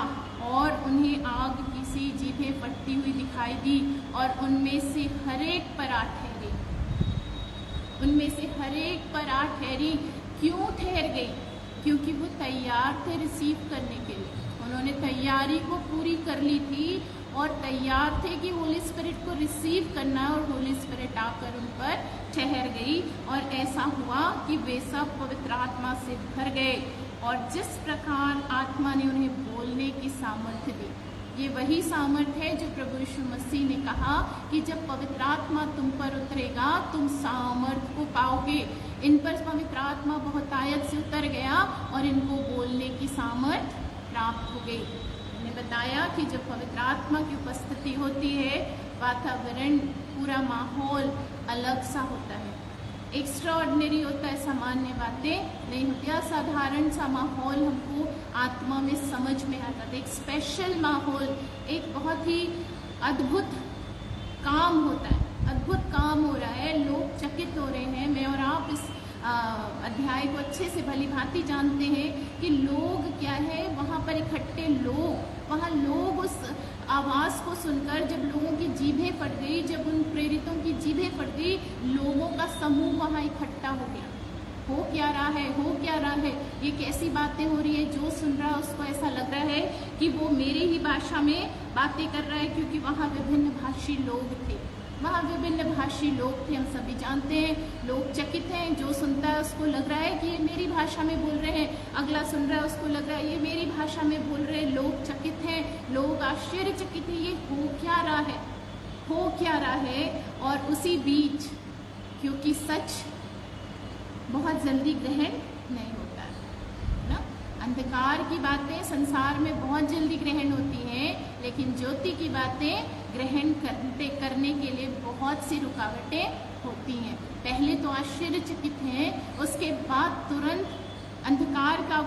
और उन्हें आग की सी जीभें फट बढ़ती हुई दिखाई दी और उनमें से हर एक पर आ ठहरी। उनमें से हर एक पर आ ठहरी। क्यों ठहर गई? क्योंकि वो तैयार थे रिसीव करने के लिए। उन्होंने तैयारी को पूरी कर ली थी और तैयार थे कि होली स्पिरिट को रिसीव करना, और होली स्पिरिट आकर उन पर ठहर गई। और ऐसा हुआ कि वे सब पवित्र आत्मा से भर गए, और जिस प्रकार आत्मा ने उन्हें बोलने की सामर्थ्य दी, ये वही सामर्थ्य है जो प्रभु यीशु मसीह ने कहा कि जब पवित्र आत्मा तुम पर उतरेगा तुम सामर्थ्य को पाओगे। इन पर पवित्र आत्मा बहुत आयत से उतर गया और इनको बोलने की सामर्थ्य प्राप्त हो गई। मैंने बताया कि जब पवित्र आत्मा की उपस्थिति होती है, वातावरण, पूरा माहौल अलग सा होता है, एक्स्ट्रा ऑर्डिनरी होता है, सामान्य बातें नहीं होती, असाधारण सा माहौल हमको आत्मा में समझ में आता है। एक स्पेशल माहौल, एक बहुत ही अद्भुत काम होता है, अद्भुत काम हो रहा है, लोग चकित हो रहे हैं। मैं और आप इस अध्याय को अच्छे से भली भांति जानते हैं कि लोग क्या है, वहाँ पर इकट्ठे लोग, वहाँ लोग उस आवाज़ को सुनकर जब लोगों की जीभें फट गई, जब उन प्रेरितों की जीभें फट गई, लोगों का समूह वहाँ इकट्ठा हो गया। हो क्या रहा है, हो क्या रहा है, ये कैसी बातें हो रही है? जो सुन रहा है उसको ऐसा लग रहा है कि वो मेरी ही भाषा में बातें कर रहा है, क्योंकि वहाँ विभिन्न भाषी लोग थे, वहाँ विभिन्न भाषी लोग थे। हम सभी जानते हैं, लोग चकित हैं। जो सुनता है उसको लग रहा है कि ये मेरी भाषा में बोल रहे हैं, अगला सुन रहा है उसको लग रहा है ये मेरी भाषा में बोल रहे हैं। लोग चकित हैं, लोग आश्चर्यचकित हैं, ये हो क्या रहा है, हो क्या रहा है। और उसी बीच, क्योंकि सच बहुत जल्दी ग्रहण नहीं होता है ना, अंधकार की बातें संसार में बहुत जल्दी ग्रहण होती हैं, लेकिन ज्योति की बातें ग्रहण करने के लिए बहुत सी रुकावटें होती हैं। पहले तो आश्चर्यचकित हैं, उसके बाद तुरंत अंधकार का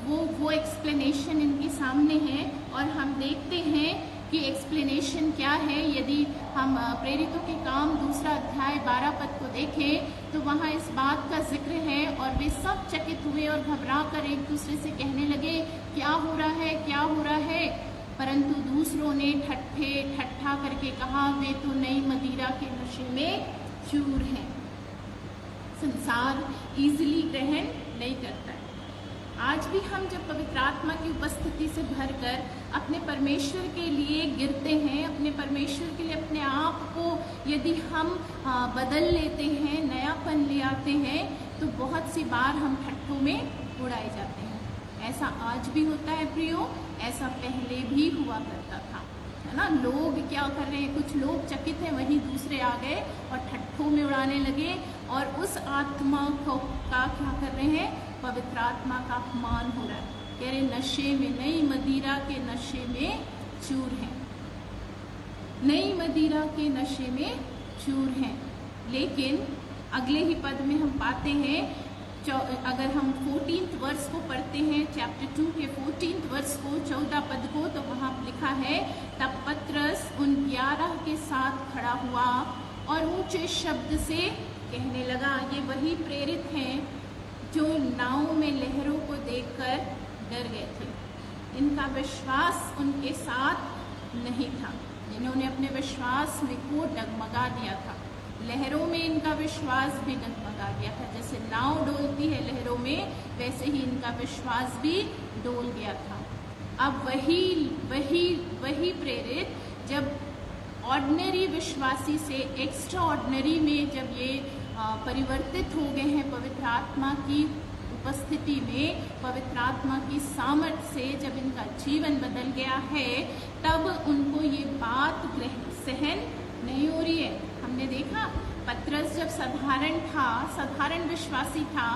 वो एक्सप्लेनेशन इनके सामने है। और हम देखते हैं कि एक्सप्लेनेशन क्या है। यदि हम प्रेरितों के काम 2 अध्याय 12 पद को देखें तो वहाँ इस बात का जिक्र है, और वे सब चकित हुए और घबरा कर एक दूसरे से कहने लगे, क्या हो रहा है, क्या हो रहा है। परंतु दूसरों ने ठट्ठा करके कहा, वे तो नई मदिरा के नशे में चूर हैं। संसार इजीली ग्रहण नहीं करता है। आज भी हम जब पवित्र आत्मा की उपस्थिति से भरकर अपने परमेश्वर के लिए गिरते हैं, अपने परमेश्वर के लिए अपने आप को यदि हम बदल लेते हैं, नयापन ले आते हैं, तो बहुत सी बार हम ठट्ठों में उड़ाए जाते हैं। ऐसा आज भी होता है प्रियो, ऐसा पहले भी हुआ करता था, है ना। लोग क्या कर रहे हैं, कुछ लोग चकित हैं, वहीं दूसरे आ गए और ठट्ठों में उड़ाने लगे, और उस आत्मा को क्या कर रहे हैं, पवित्र आत्मा का अपमान हो रहा है। कह रहे नशे में, नई मदिरा के नशे में चूर हैं, नई मदिरा के नशे में चूर हैं। लेकिन अगले ही पद में हम पाते हैं, अगर हम 14th वर्स को पढ़ते हैं, चैप्टर 2 के 14th वर्स को, 14 पद को, तो वहाँ लिखा है, तब पतरस उन 11 के साथ खड़ा हुआ और ऊंचे शब्द से कहने लगा। ये वही प्रेरित हैं जो नाव में लहरों को देखकर डर गए थे। इनका विश्वास उनके साथ नहीं था, इन्होंने अपने विश्वास में को डगमगा दिया था। लहरों में इनका विश्वास भी डगमगा गया था। जैसे नाव डोलती है लहरों में, वैसे ही इनका विश्वास भी डोल गया था। अब वही प्रेरित जब ऑर्डिनरी विश्वासी से एक्स्ट्रा ऑर्डिनरी में जब ये परिवर्तित हो गए हैं पवित्र आत्मा की उपस्थिति में, पवित्र आत्मा की सामर्थ्य से जब इनका जीवन बदल गया है, तब उनको ये बात सहन नहीं हो रही है। हमने देखा पतरस जब साधारण विश्वासी था,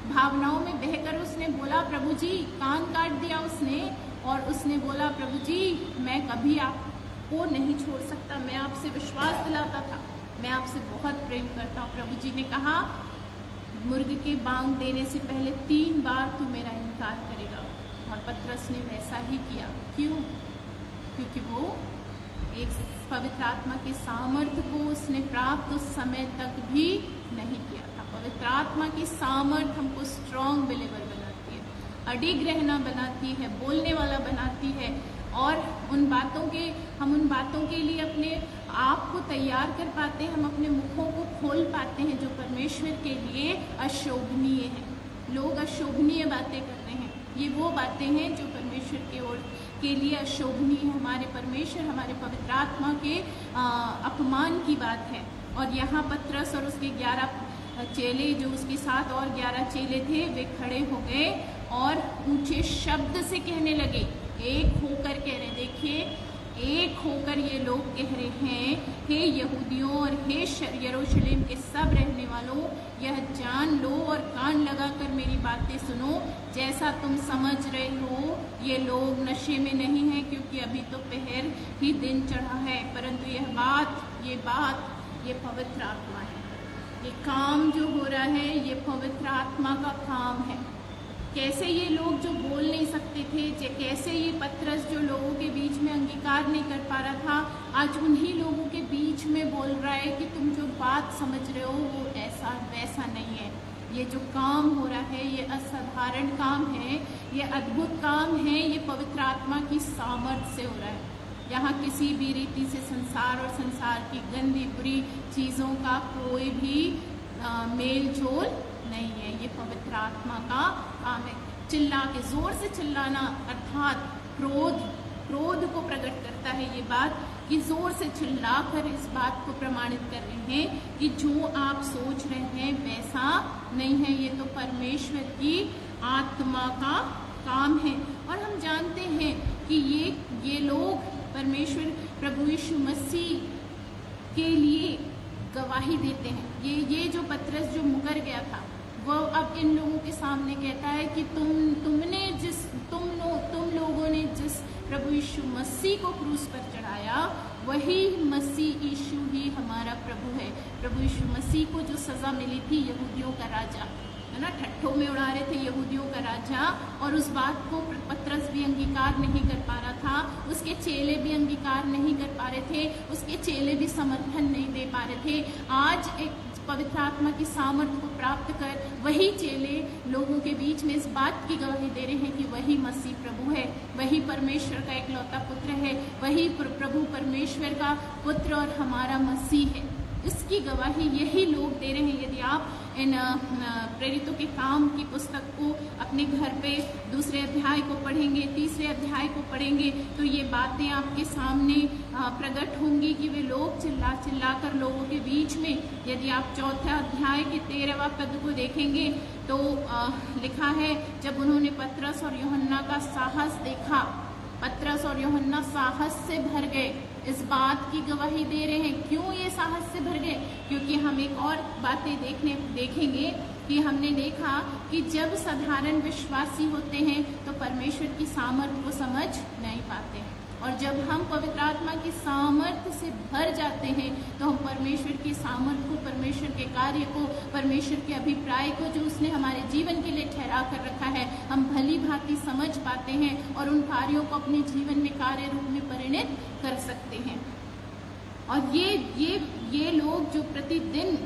भावनाओं में बहकर उसने बोला, प्रभु जी, कान काट दिया उसने, और उसने बोला, प्रभु जी, मैं कभी आपको नहीं छोड़ सकता, मैं आपसे विश्वास दिलाता था, मैं आपसे बहुत प्रेम करता हूँ। प्रभु जी ने कहा, मुर्ग के बांग देने से पहले 3 बार तू मेरा इनकार करेगा। और पतरस ने वैसा ही किया। क्यों? क्योंकि वो एक पवित्र आत्मा की सामर्थ्य को उसने प्राप्त उस समय तक भी नहीं किया था। पवित्र आत्मा की सामर्थ्य हमको स्ट्रॉन्ग बिलीवर बनाती है, अडिग रहना बनाती है, बोलने वाला बनाती है, और हम उन बातों के लिए अपने आप को तैयार कर पाते हैं, हम अपने मुखों को खोल पाते हैं जो परमेश्वर के लिए अशोभनीय है। लोग अशोभनीय बातें करते हैं, ये वो बातें हैं जो परमेश्वर की ओर के लिए अशोभनीय है। हमारे परमेश्वर, हमारे पवित्र आत्मा के अपमान की बात है। और यहाँ पतरस और उसके 11 चेले, जो उसके साथ और 11 चेले थे, वे खड़े हो गए और ऊंचे शब्द से कहने लगे, एक होकर कह रहे, देखिए एक होकर ये लोग कह रहे हैं, हे यहूदियों और हे यरूशलेम के सब रहने वालों, यह जान लो और कान लगाकर मेरी बातें सुनो। जैसा तुम समझ रहे हो ये लोग नशे में नहीं है, क्योंकि अभी तो पहर ही दिन चढ़ा है, परंतु ये पवित्र आत्मा है। ये काम जो हो रहा है ये पवित्र आत्मा का काम है। कैसे ये लोग जो बोल नहीं सकते थे, कैसे ये पतरस जो लोगों के बीच में अंगीकार नहीं कर पा रहा था, आज उन्हीं लोगों के बीच में बोल रहा है कि तुम जो बात समझ रहे हो वो ऐसा वैसा नहीं है। ये जो काम हो रहा है ये असाधारण काम है, ये अद्भुत काम है, ये पवित्र आत्मा की सामर्थ्य से हो रहा है। यहाँ किसी भी रीति से संसार और संसार की गंदी बुरी चीज़ों का कोई भी मेल जोल नहीं है। ये पवित्र आत्मा का काम है। चिल्ला के, जोर से चिल्लाना अर्थात क्रोध को प्रकट करता है ये बात, कि जोर से चिल्लाकर इस बात को प्रमाणित कर रहे हैं कि जो आप सोच रहे हैं वैसा नहीं है, ये तो परमेश्वर की आत्मा का काम है। और हम जानते हैं कि ये लोग परमेश्वर प्रभु यीशु मसीह के लिए गवाही देते हैं। ये जो पतरस जो मुकर गया था वो अब इन लोगों के सामने कहता है कि तुम लोगों ने जिस प्रभु यीशु मसीह को क्रूस पर चढ़ाया वही मसीह यीशु ही हमारा प्रभु है। प्रभु यीशु मसीह को जो सजा मिली थी यहूदियों का राजा, है ना, ठट्ठों में उड़ा रहे थे यहूदियों का राजा, और उस बात को पतरस भी अंगीकार नहीं कर पा रहा था, उसके चेले भी अंगीकार नहीं कर पा रहे थे, उसके चेले भी समर्थन नहीं दे पा रहे थे। आज एक पवित्र आत्मा की सामर्थ्य को प्राप्त कर वही चेले लोगों के बीच में इस बात की गवाही दे रहे हैं कि वही मसीह प्रभु है, वही परमेश्वर का इकलौता पुत्र है, वही प्रभु परमेश्वर का पुत्र और हमारा मसीह है। इसकी गवाही यही लोग दे रहे हैं। यदि आप इन प्रेरितों के काम की पुस्तक को अपने घर पे 2 अध्याय को पढ़ेंगे, 3 अध्याय को पढ़ेंगे, तो ये बातें आपके सामने प्रकट होंगी कि वे लोग चिल्ला कर लोगों के बीच में, यदि आप 4 अध्याय के 13वां पद को देखेंगे तो लिखा है, जब उन्होंने पतरस और यूहन्ना का साहस देखा, पतरस और यूहन्ना साहस से भर गए। इस बात की गवाही दे रहे हैं। क्यों ये साहस से भर गए? क्योंकि हम एक और बातें देखेंगे कि हमने देखा कि जब साधारण विश्वासी होते हैं तो परमेश्वर की सामर्थ्य को समझ नहीं पाते हैं, और जब हम पवित्र आत्मा की सामर्थ्य से भर जाते हैं तो हम परमेश्वर की सामर्थ्य को, परमेश्वर के कार्य को, परमेश्वर के अभिप्राय को जो उसने हमारे जीवन के लिए ठहरा कर रखा है, हम भली भांति समझ पाते हैं और उन कार्यों को अपने जीवन में कार्य रूप में परिणत कर सकते हैं। और ये लोग जो प्रतिदिन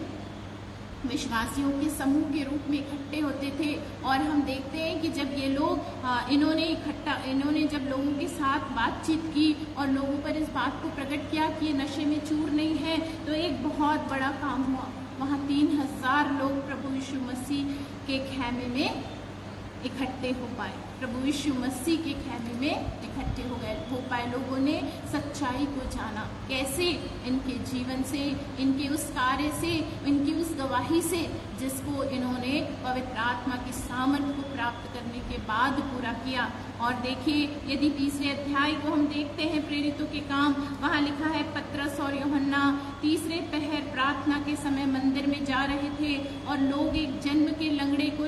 विश्वासियों के समूह के रूप में इकट्ठे होते थे, और हम देखते हैं कि जब ये लोग इन्होंने जब लोगों के साथ बातचीत की और लोगों पर इस बात को प्रकट किया कि ये नशे में चूर नहीं है, तो एक बहुत बड़ा काम हुआ। वहाँ 3000 लोग प्रभु यीशु मसीह के खैमे में इकट्ठे हो पाए, प्रभु यीशु मसीह के खैमे में इकट्ठे हो पाए। लोगों ने सच्चाई को जाना, कैसे? इनके जीवन से, इनके उस कार्य से, इनकी उस गवाही से जिसको इन्होंने पवित्र आत्मा की सामर्थ्य को प्राप्त करने के बाद पूरा किया। और देखिए, यदि 3 अध्याय को हम देखते हैं प्रेरितों के काम, वहाँ लिखा है, पतरस और यूहन्ना 3 पहर प्रार्थना के समय मंदिर में जा रहे थे, और लोग एक जन्म के लंगड़े को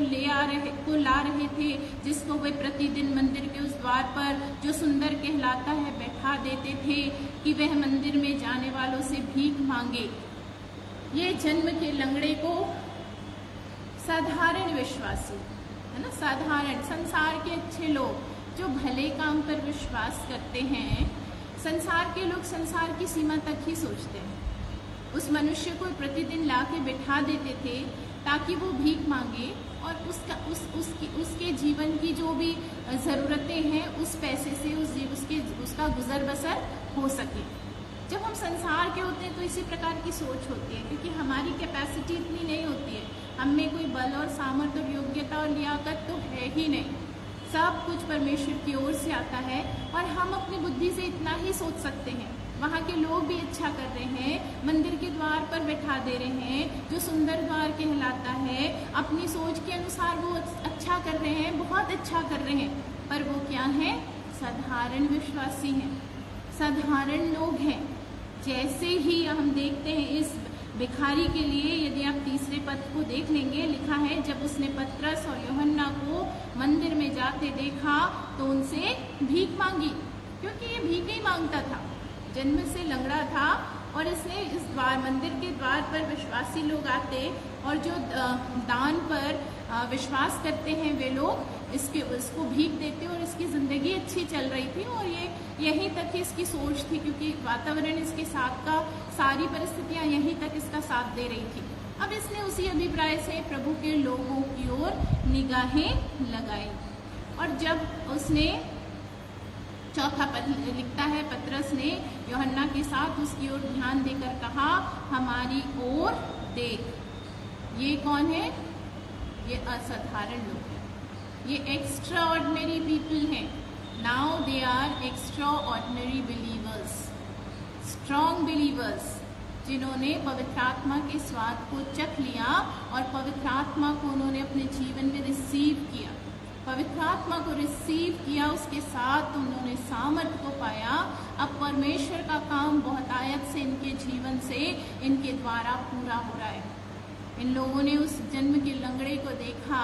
ला रहे थे, जिसको वे प्रतिदिन मंदिर के उस द्वार पर, जो सुंदर कहलाता है, बैठा देते थे कि वह मंदिर में जाने वालों से भीख मांगे। ये जन्म के लंगड़े को साधारण विश्वासी, है ना, साधारण संसार के अच्छे लोग जो भले काम पर विश्वास करते हैं, संसार के लोग संसार की सीमा तक ही सोचते हैं। उस मनुष्य को प्रतिदिन ला के बिठा देते थे ताकि वो भीख मांगे, और उसके जीवन की जो भी ज़रूरतें हैं उस पैसे से उसका गुजर बसर हो सके। जब हम संसार के होते हैं तो इसी प्रकार की सोच होती है, क्योंकि हमारी कैपेसिटी इतनी नहीं होती है, हम में कोई बल और सामर्थ्य और योग्यता और लियाकत तो है ही नहीं। सब कुछ परमेश्वर की ओर से आता है और हम अपनी बुद्धि से इतना ही सोच सकते हैं। वहाँ के लोग भी अच्छा कर रहे हैं, मंदिर के द्वार पर बैठा दे रहे हैं, जो सुंदर द्वार कहलाता है, अपनी सोच के अनुसार वो अच्छा कर रहे हैं, बहुत अच्छा कर रहे हैं, पर वो क्या है? साधारण विश्वासी हैं, साधारण लोग हैं। जैसे ही हम देखते हैं इस भिखारी के लिए, यदि आप तीसरे पद को देख लेंगे, लिखा है जब उसने पतरस और यूहन्ना को मंदिर में जाते देखा तो उनसे भीख मांगी, क्योंकि ये भीख ही मांगता था, जन्म से लंगड़ा था। और इसने इस मंदिर के द्वार पर विश्वासी लोग आते और जो दान पर विश्वास करते हैं वे लोग इसको भीख देते और इसकी ज़िंदगी अच्छी चल रही थी और ये यहीं तक ही इसकी सोच थी, क्योंकि वातावरण इसके साथ का, सारी परिस्थितियां यहीं तक इसका साथ दे रही थी। अब इसने उसी अभिप्राय से प्रभु के लोगों की ओर निगाहें लगाई और जब उसने चौथा पद लिखता है, पतरस ने यूहन्ना के साथ उसकी ओर ध्यान देकर कहा, हमारी ओर देख। ये कौन है? ये असाधारण लोग हैं, ये एक्स्ट्रा ऑर्डिनरी पीपल हैं। Now they are extraordinary believers, strong believers, जिन्होंने पवित्र आत्मा के स्वाद को चख लिया और पवित्र आत्मा को उन्होंने अपने जीवन में रिसीव किया। पवित्र आत्मा को रिसीव किया, उसके साथ उन्होंने सामर्थ को पाया। अब परमेश्वर का काम बहुत आयत से इनके जीवन से इनके द्वारा पूरा हो रहा है। इन लोगों ने उस जन्म के लंगड़े को देखा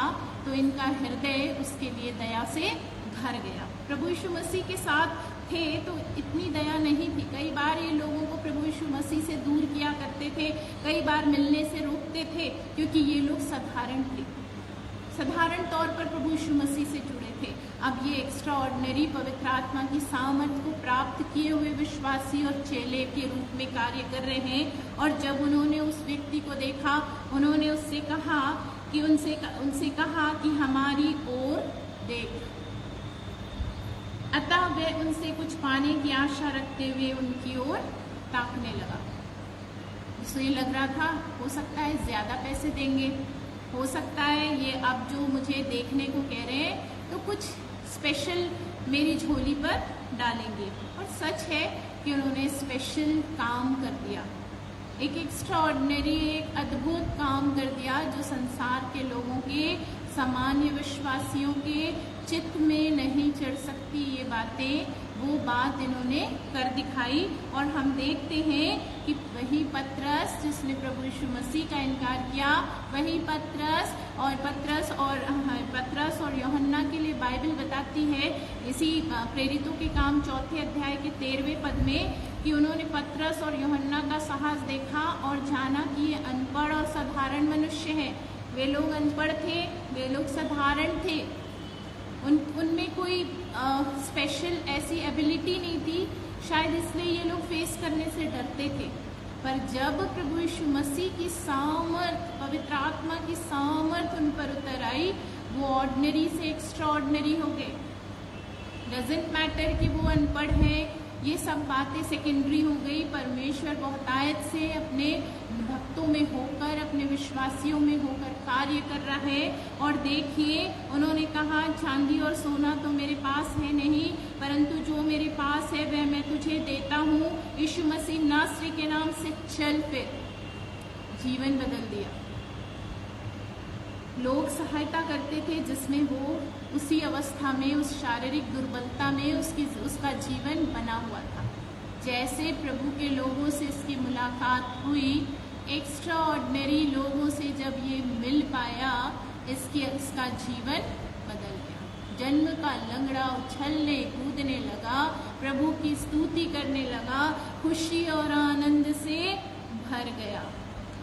तो इनका हृदय उसके लिए दया से भर गया। प्रभु यीशु मसीह के साथ थे तो इतनी दया नहीं थी। कई बार ये लोगों को प्रभु यीशु मसीह से दूर किया करते थे, कई बार मिलने से रोकते थे, क्योंकि ये लोग साधारण थे, साधारण तौर पर प्रभु यीशु मसीह से जुड़े थे। अब ये एक्स्ट्रा ऑर्डिनरी पवित्र आत्मा की सामर्थ को प्राप्त किए हुए विश्वासी और चेले के रूप में कार्य कर रहे हैं। और जब उन्होंने उस व्यक्ति को देखा, उन्होंने उससे कहा कि उनसे कहा कि हमारी ओर देख। अतः वे उनसे कुछ पाने की आशा रखते हुए उनकी ओर ताकने लगा। इसलिए लग रहा था हो सकता है ज्यादा पैसे देंगे, हो सकता है ये अब जो मुझे देखने को कह रहे हैं तो कुछ स्पेशल मेरी झोली पर डालेंगे। और सच है कि उन्होंने स्पेशल काम कर दिया, एक एक्स्ट्रा ऑर्डिनरी, एक अद्भुत काम कर दिया जो संसार के लोगों के, सामान्य विश्वासियों के चित्त में नहीं चढ़ सकती ये बातें। वो बात इन्होंने कर दिखाई। और हम देखते हैं कि वही पतरस जिसने प्रभु यीशु मसीह का इनकार किया, वही पतरस और यूहन्ना के लिए बाइबल बताती है इसी प्रेरितों के काम 4 अध्याय के 13वें पद में कि उन्होंने पतरस और यूहन्ना का साहस देखा और जाना कि ये अनपढ़ और साधारण मनुष्य हैं। वे लोग अनपढ़ थे, वे लोग साधारण थे, उनमें कोई स्पेशल ऐसी एबिलिटी नहीं थी, शायद इसलिए ये लोग फेस करने से डरते थे। पर जब प्रभु यीशु मसीह की सामर्थ, पवित्र आत्मा की सामर्थ उन पर उतर आई, वो ऑर्डिनरी से एक्स्ट्रा ऑर्डिनरी हो गए। डजेंट मैटर कि वो अनपढ़ है, ये सब बातें सेकेंडरी हो गई। परमेश्वर बहुतायत से अपने भक्तों में होकर, अपने विश्वासियों में होकर कार्य कर रहा है। और देखिए, उन्होंने कहा चांदी और सोना तो मेरे पास है नहीं, परंतु जो मेरे पास है वह मैं तुझे देता हूँ। यीशु मसीह नासरी के नाम से चल, फिर जीवन बदल दिया। लोग सहायता करते थे जिसमें वो उसी अवस्था में, उस शारीरिक दुर्बलता में उसका जीवन बना हुआ था। जैसे प्रभु के लोगों से इसकी मुलाकात हुई, एक्स्ट्रा ऑर्डिनरी लोगों से जब ये मिल पाया, इसका जीवन बदल गया। जन्म का लंगड़ा उछलने कूदने लगा, प्रभु की स्तुति करने लगा, खुशी और आनंद से भर गया।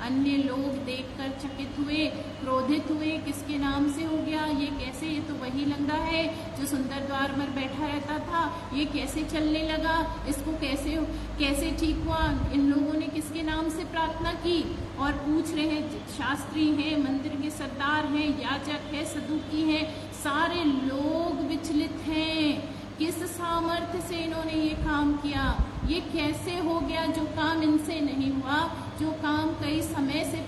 अन्य लोग देखकर चकित हुए, क्रोधित हुए, किसके नाम से हो गया, ये कैसे, ये तो वही लंगड़ा है जो सुंदर द्वार पर बैठा रहता था, ये कैसे चलने लगा, इसको कैसे ठीक हुआ। इन लोगों ने किसके नाम से प्रार्थना की और पूछ रहे हैं, शास्त्री हैं, मंदिर के सरदार हैं, याजक है, सदूकी हैं, सारे लोग विचलित हैं। किस सामर्थ्य से इन्होंने ये काम किया, ये कैसे हो गया जो काम इनसे नहीं हुआ, जो काम कई समय से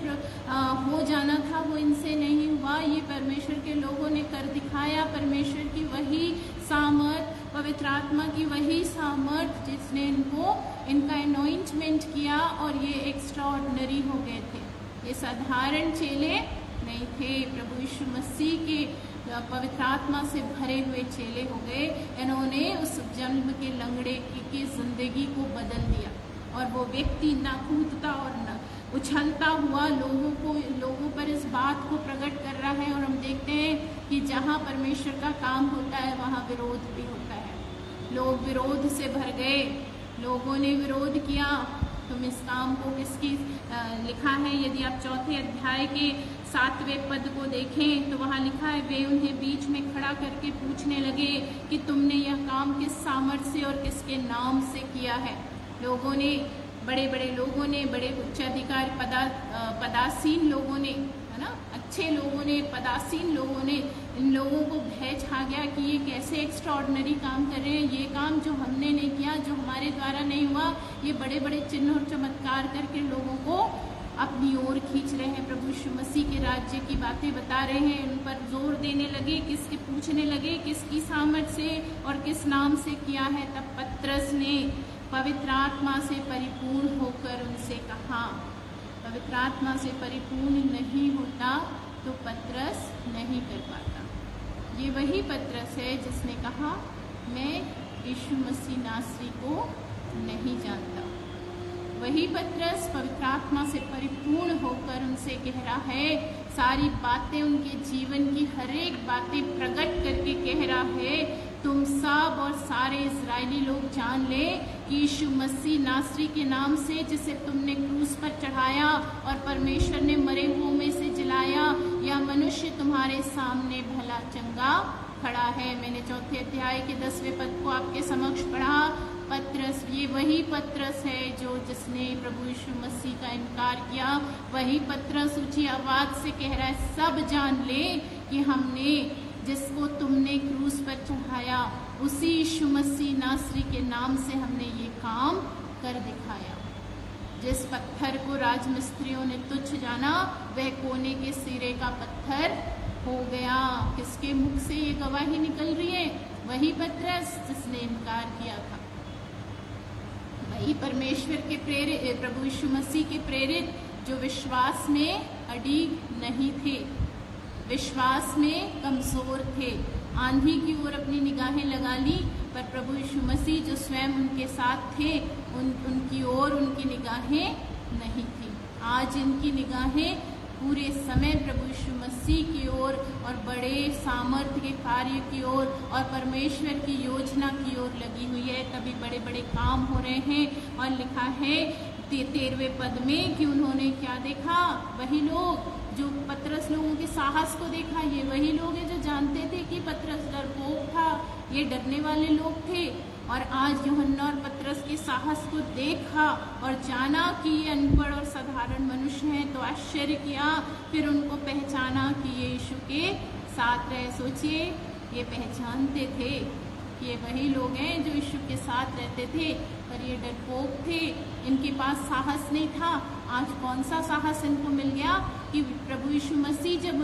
हो जाना था वो इनसे नहीं हुआ। ये परमेश्वर के लोगों ने कर दिखाया। परमेश्वर की वही सामर्थ, पवित्र आत्मा की वही सामर्थ जिसने इनका अनॉइंटमेंट किया और ये एक्स्ट्राऑर्डिनरी हो गए थे। ये साधारण चेले नहीं थे, प्रभु यीशु मसीह के पवित्र आत्मा से भरे हुए चेले हो गए। इन्होंने उस जन्म के लंगड़े की जिंदगी को बदल दिया और वो व्यक्ति ना कूदता और ना उछलता हुआ लोगों पर इस बात को प्रकट कर रहा है। और हम देखते हैं कि जहाँ परमेश्वर का काम होता है वहाँ विरोध भी होता है। लोग विरोध से भर गए, लोगों ने विरोध किया। तुम इस काम को किसकी लिखा है, यदि आप 4 अध्याय के 7वें पद को देखें तो वहाँ लिखा है, वे उन्हें बीच में खड़ा करके पूछने लगे कि तुमने यह काम किस सामर्थ्य से और किसके नाम से किया है। लोगों ने, बड़े बड़े लोगों ने, बड़े उच्चाधिकार पदासीन लोगों ने, है ना, अच्छे लोगों ने, पदासीन लोगों ने, इन लोगों को भय छा गया कि ये कैसे एक्स्ट्राऑर्डिनरी काम कर रहे हैं। ये काम जो हमने नहीं किया, जो हमारे द्वारा नहीं हुआ, ये बड़े बड़े चिन्ह और चमत्कार करके लोगों को अपनी ओर खींच रहे हैं। प्रभु यीशु मसीह के राज्य की बातें बता रहे हैं, उन पर जोर देने लगे, किसके पूछने लगे किसकी सामर्थ्य से और किस नाम से किया है। तब पतरस ने पवित्र आत्मा से परिपूर्ण होकर उनसे कहा। पवित्र आत्मा से परिपूर्ण नहीं होता तो पतरस नहीं कर पाता। ये वही पतरस है जिसने कहा, मैं यीशु मसीह नासरी को नहीं जानता। वही पतरस पवित्र आत्मा से परिपूर्ण होकर उनसे कह रहा है, सारी बातें, उनके जीवन की हर एक बातें प्रकट करके कह रहा है, तुम सब और सारे इजरायली लोग जान ले कि यीशु मसीह नासरी के नाम से, जिसे तुमने क्रूस पर चढ़ाया और परमेश्वर ने मरे हुओं में से जिलाया, या मनुष्य तुम्हारे सामने भला चंगा खड़ा है। मैंने 4 अध्याय के 10वें पद को आपके समक्ष पढ़ा। पतरस, ये वही पतरस है जिसने प्रभु यीशु मसीह का इनकार किया। वही पतरस ऊंची आवाज से कह रहा है, सब जान ले कि हमने जिसको तुमने क्रूस पर चढ़ाया, उसी यीशु मसीह नासरी के नाम से हमने ये काम कर दिखाया। जिस पत्थर को राजमिस्त्रियों ने तुच्छ जाना, वह कोने के सिरे का पत्थर हो गया। किसके मुख से ये गवाही निकल रही है? वही पतरस जिसने इनकार किया था। वही परमेश्वर के प्रेरित, प्रभु यीशु मसीह के प्रेरित, जो विश्वास में अड़िग नहीं थे, विश्वास में कमजोर थे, आंधी की ओर अपनी निगाहें लगा ली, पर प्रभु यीशु मसीह जो स्वयं उनके साथ थे, उनकी ओर उनकी निगाहें नहीं थी। आज इनकी निगाहें पूरे समय प्रभु यीशु मसीह की ओर और बड़े सामर्थ्य के कार्य की ओर और परमेश्वर की योजना की ओर लगी हुई है। तभी बड़े बड़े काम हो रहे हैं। और लिखा है 13वें पद में कि उन्होंने क्या देखा? वही लोग जो पतरस लोगों के साहस को देखा, ये वही लोग हैं जो जानते थे कि पतरस डरपोक था, ये डरने वाले लोग थे। और आज यूहन्ना और पतरस के साहस को देखा और जाना कि ये अनपढ़ और साधारण मनुष्य हैं, तो आश्चर्य किया। फिर उनको पहचाना कि ये यीशु के साथ रहे। सोचिए, ये पहचानते थे कि ये वही लोग हैं जो यीशु के साथ रहते थे, पर ये डरपोक थे, इनके पास साहस नहीं था। आज कौन सा साहस इनको मिल गया कि प्रभु यीशु मसीह जब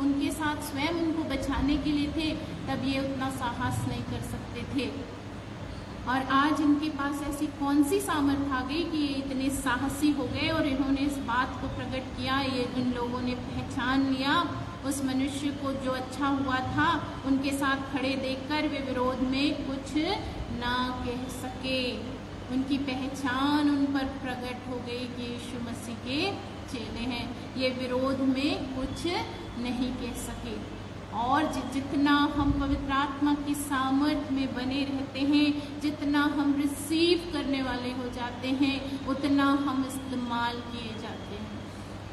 उनके साथ स्वयं उनको बचाने के लिए थे, तब ये उतना साहस नहीं कर सकते थे। और आज इनके पास ऐसी कौन सी सामर्थ आ गई कि ये इतने साहसी हो गए और इन्होंने इस बात को प्रकट किया। ये इन लोगों ने पहचान लिया उस मनुष्य को जो अच्छा हुआ था, उनके साथ खड़े देखकर वे विरोध में कुछ ना कह सके। उनकी पहचान उन पर प्रकट हो गई कि यीशु मसीह के चेले हैं। ये विरोध में कुछ नहीं कह सके। और जितना हम पवित्र आत्मा की सामर्थ्य में बने रहते हैं, जितना हम रिसीव करने वाले हो जाते हैं, उतना हम इस्तेमाल किए जाते हैं।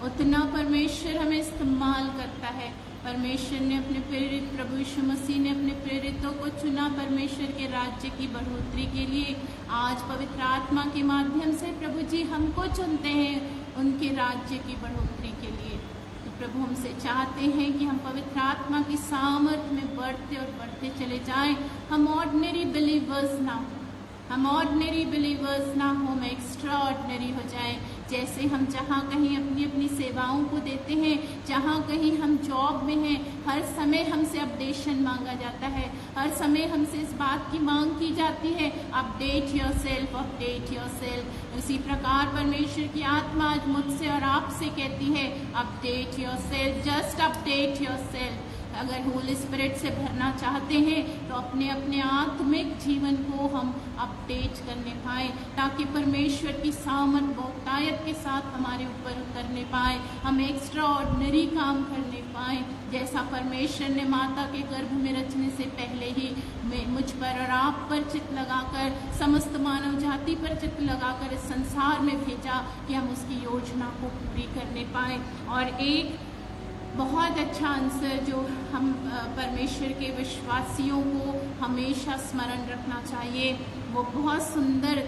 उतना परमेश्वर हमें इस्तेमाल करता है। परमेश्वर ने अपने प्रेरित, प्रभु यीशु मसीह ने अपने प्रेरितों को चुना परमेश्वर के राज्य की बढ़ोतरी के लिए। आज पवित्र आत्मा के माध्यम से प्रभु जी हमको चुनते हैं उनके राज्य की बढ़ोतरी के लिए। तो प्रभु हमसे चाहते हैं कि हम पवित्र आत्मा की सामर्थ में बढ़ते और बढ़ते चले जाएं। हम ऑर्डिनरी बिलीवर्स ना हो, हम ऑर्डिनरी बिलीवर्स ना हो, हम एक्स्ट्रा ऑर्डिनरी हो जाएं। जैसे हम जहाँ कहीं अपनी अपनी सेवाओं को देते हैं, जहाँ कहीं हम जॉब में हैं, हर समय हमसे अपडेशन मांगा जाता है, हर समय हमसे इस बात की मांग की जाती है, अपडेट योरसेल्फ, अपडेट योरसेल्फ। उसी प्रकार परमेश्वर की आत्मा आज मुझसे और आपसे कहती है, update yourself, just update yourself. अगर होली स्पिरिट से भरना चाहते हैं तो अपने अपने आत्मिक जीवन को हम अपडेट करने पाए, ताकि परमेश्वर की सामर्थ बहुतायत के साथ हमारे ऊपर उतरने पाए, हम एक्स्ट्रा ऑर्डिनरी काम करने पाए। जैसा परमेश्वर ने माता के गर्भ में रचने से पहले ही मुझ पर और आप पर चित्त लगाकर, समस्त मानव जाति पर चित्त लगाकर इस संसार में भेजा कि हम उसकी योजना को पूरी करने पाए। और एक बहुत अच्छा आंसर जो हम परमेश्वर के विश्वासियों को हमेशा स्मरण रखना चाहिए, वो बहुत सुंदर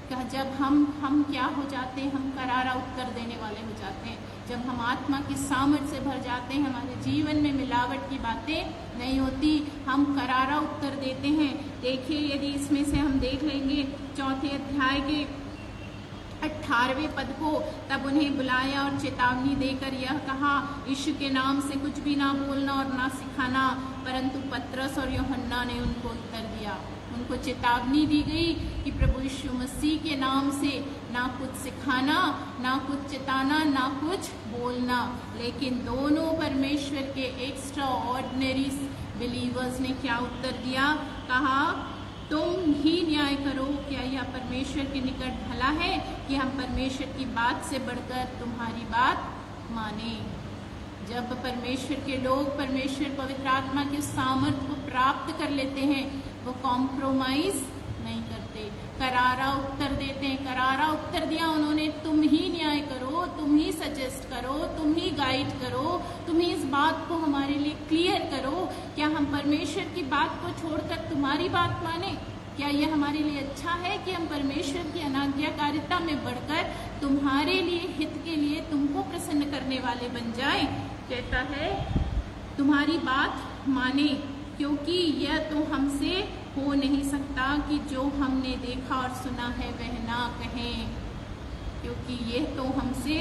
का जब हम क्या हो जाते हैं, हम करारा उत्तर देने वाले हो जाते हैं। जब हम आत्मा की सामर्थ से भर जाते हैं, हमारे जीवन में मिलावट की बातें नहीं होती, हम करारा उत्तर देते हैं। देखिए, यदि इसमें से हम देख लेंगे 4 अध्याय के 18वें पद को, तब उन्हें बुलाया और चेतावनी देकर यह कहा, यीशु के नाम से कुछ भी ना बोलना और ना सिखाना। परंतु पतरस और यूहन्ना ने उनको उत्तर दिया। उनको चेतावनी दी गई कि प्रभु यीशु मसीह के नाम से ना कुछ सिखाना, ना कुछ चिताना, ना कुछ बोलना। लेकिन दोनों परमेश्वर के एक्स्ट्रा ऑर्डिनरी बिलीवर्स ने क्या उत्तर दिया? कहा, तुम ही न्याय करो। क्या यह परमेश्वर के निकट भला है कि हम परमेश्वर की बात से बढ़कर तुम्हारी बात माने? जब परमेश्वर के लोग परमेश्वर पवित्र आत्मा के सामर्थ को प्राप्त कर लेते हैं, वो कॉम्प्रोमाइज नहीं करते, करारा उत्तर देते हैं। करारा उत्तर दिया उन्होंने, तुम ही न्याय करो, तुम ही सजेस्ट करो, तुम ही गाइड करो, तुम ही इस बात को हमारे लिए क्लियर करो। क्या हम परमेश्वर की बात को छोड़कर तुम्हारी बात माने? क्या यह हमारे लिए अच्छा है कि हम परमेश्वर की अनाज्ञाकारिता में बढ़कर तुम्हारे लिए, हित के लिए, तुमको प्रसन्न करने वाले बन जाएं? कहता है, तुम्हारी बात माने, क्योंकि यह तो हमसे हो नहीं सकता कि जो हमने देखा और सुना है वह ना कहें। क्योंकि यह तो हमसे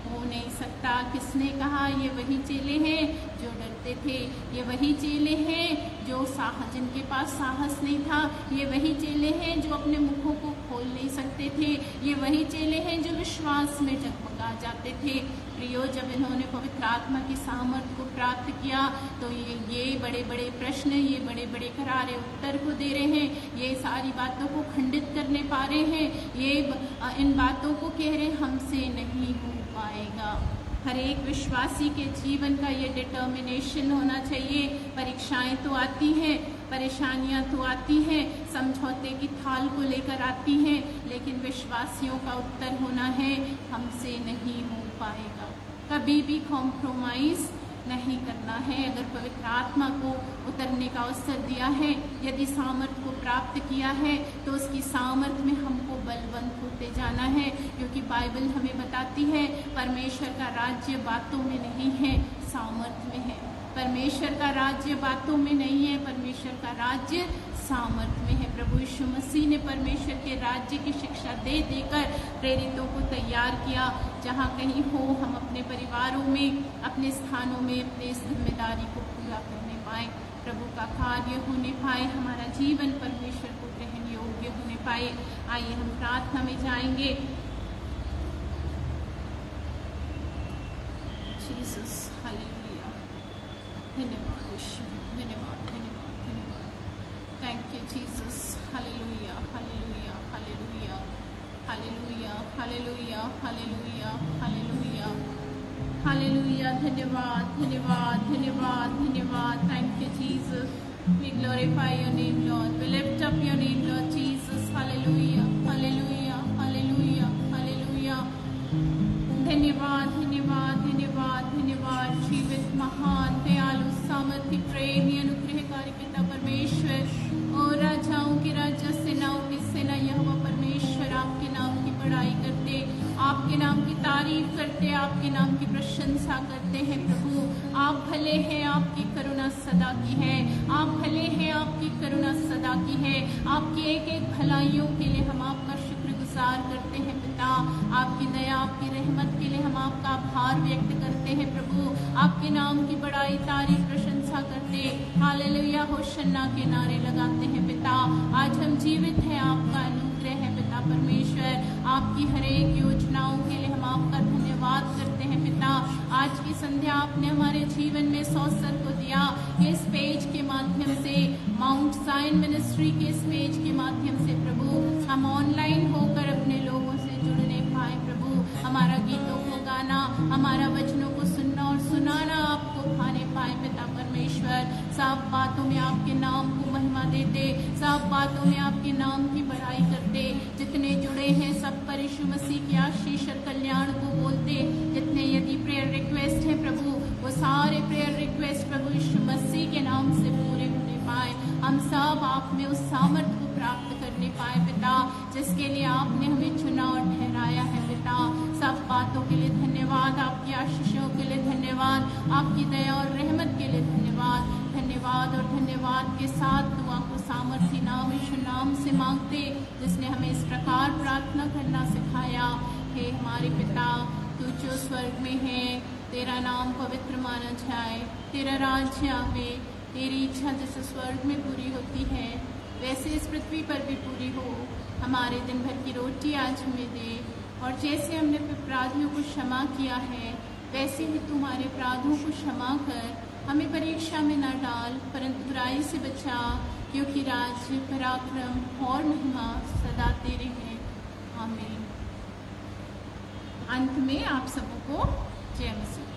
हो नहीं सकता। किसने कहा? ये वही चेले हैं जो डरते थे, ये वही चेले हैं जो जिनके पास साहस नहीं था, ये वही चेले हैं जो अपने मुखों को खोल नहीं सकते थे, ये वही चेले हैं जो विश्वास में जगमगा जाते थे। प्रियो, जब इन्होंने पवित्र आत्मा की सामर्थ को प्राप्त किया तो ये बड़े बड़े प्रश्न, ये बड़े बड़े करारे उत्तर को दे रहे हैं, ये सारी बातों को खंडित करने पा रहे हैं, ये इन बातों को कह रहे हमसे नहीं हो पाएगा। हर एक विश्वासी के जीवन का ये डिटर्मिनेशन होना चाहिए। परीक्षाएं तो आती हैं, परेशानियां तो आती हैं, समझौते की थाल को लेकर आती हैं, लेकिन विश्वासियों का उत्तर होना है, हमसे नहीं हो पाएगा। कभी भी कॉम्प्रोमाइज नहीं करना है। अगर पवित्र आत्मा को उतरने का अवसर दिया है, यदि सामर्थ को प्राप्त किया है, तो उसकी सामर्थ में हमको बलवंत होते जाना है, क्योंकि बाइबल हमें बताती है परमेश्वर का राज्य बातों में नहीं है, सामर्थ में है। परमेश्वर का राज्य बातों में नहीं है, परमेश्वर का राज्य सामर्थ में है। प्रभु यीशु मसीह ने परमेश्वर के राज्य की शिक्षा दे देकर प्रेरितों को तैयार किया। जहाँ कहीं हो, हम अपने परिवारों में, अपने स्थानों में अपने इस जिम्मेदारी को पूरा करने पाए, प्रभु का कार्य होने पाए, हमारा जीवन परमेश्वर को ग्रहण योग्य होने पाए। आइए हम प्रार्थना में जाएंगे। Jesus, hallelujah. धन्यवाद यीशु, धन्यवाद, धन्यवाद, धन्यवाद। Thank you Jesus, hallelujah, hallelujah, hallelujah, hallelujah, hallelujah, hallelujah, hallelujah, hallelujah. धन्यवाद, धन्यवाद, धन्यवाद, धन्यवाद। Thank you Jesus. We glorify your name, Lord. We lift up your name, Lord Jesus. Hallelujah, hallelujah, hallelujah, hallelujah. धन्यवाद, धन्यवाद, महान दयालु सामर्थ्य प्रेमी अनुग्रहकारी पिता परमेश्वर और राजाओं के राजा सेनाओं की सेना यहोवा परमेश्वर आपके नाम की बड़ाई करते, आपके नाम की तारीफ करते, आपके नाम की प्रशंसा करते हैं। प्रभु आप भले हैं, आपकी करुणा सदा की है। आप भले हैं, आपकी करुणा सदा की है। आपकी एक एक भलाइयों के लिए हम आपका शुक्रगुजार करते हैं पिता। आपकी दया, आपकी रहमत के लिए हम आपका आभार व्यक्त करते हैं प्रभु। आपके नाम की बड़ाई तारीफ प्रशंसा करते, हालेलुया होशन्ना के नारे लगाते हैं पिता। आज हम जीवित हैं, आपका अनुग्रह है पिता परमेश्वर। आपकी हर एक योजनाओं के लिए हम आपका धन्यवाद करते हैं पिता। आज की संध्या आपने हमारे जीवन में इस अवसर को दिया कि इस पेज के माध्यम से, माउंट साइन मिनिस्ट्री के इस पेज के माध्यम से प्रभु हम ऑनलाइन होकर अपने लोगों से जुड़ने पाए प्रभु। हमारा गीतों को गाना, हमारा वचनों को सुनना और सुनाना आपको भाने पाए पिता परमेश्वर। सब बातों में आपके नाम को महिमा देते, सब बातों में आपके नाम की बड़ाई करते। जितने जुड़े हैं सब पर यीशु मसीह की आशीष और कल्याण को बोलते। जितने यदि प्रेयर रिक्वेस्ट है प्रभु, वो सारे प्रेयर रिक्वेस्ट प्रभु यीशु मसीह के नाम से पूरे होने पाए। हम सब आप में उस सामर्थ्य को प्राप्त करने पाए पिता, जिसके लिए आपने हमें चुना और ठहराया है पिता। सब बातों के लिए धन्यवाद, आपकी आशीषों के लिए धन्यवाद, आपकी दया और रहमत के लिए धन्यवाद। धन्यवाद और धन्यवाद के साथ दुआ को सामर्थ्य नाम यीशु नाम से मांगते, जिसने हमें इस प्रकार प्रार्थना करना सिखाया। हे हमारे पिता, तू जो स्वर्ग में है, तेरा नाम पवित्र माना जाए, तेरा राज्य आवे, तेरी इच्छा जैसे स्वर्ग में पूरी होती है वैसे इस पृथ्वी पर भी पूरी हो। हमारे दिन भर की रोटी आज हमें दे, और जैसे हमने अपराधियों को क्षमा किया है वैसे ही तुम्हारे अपराधों को क्षमा कर। हमें परीक्षा में न डाल, परंतु बुराई से बचा, क्योंकि राज्य, पराक्रम और महिमा सदा तेरे हैं। आमीन। अंत में आप सबों को जय मसीह।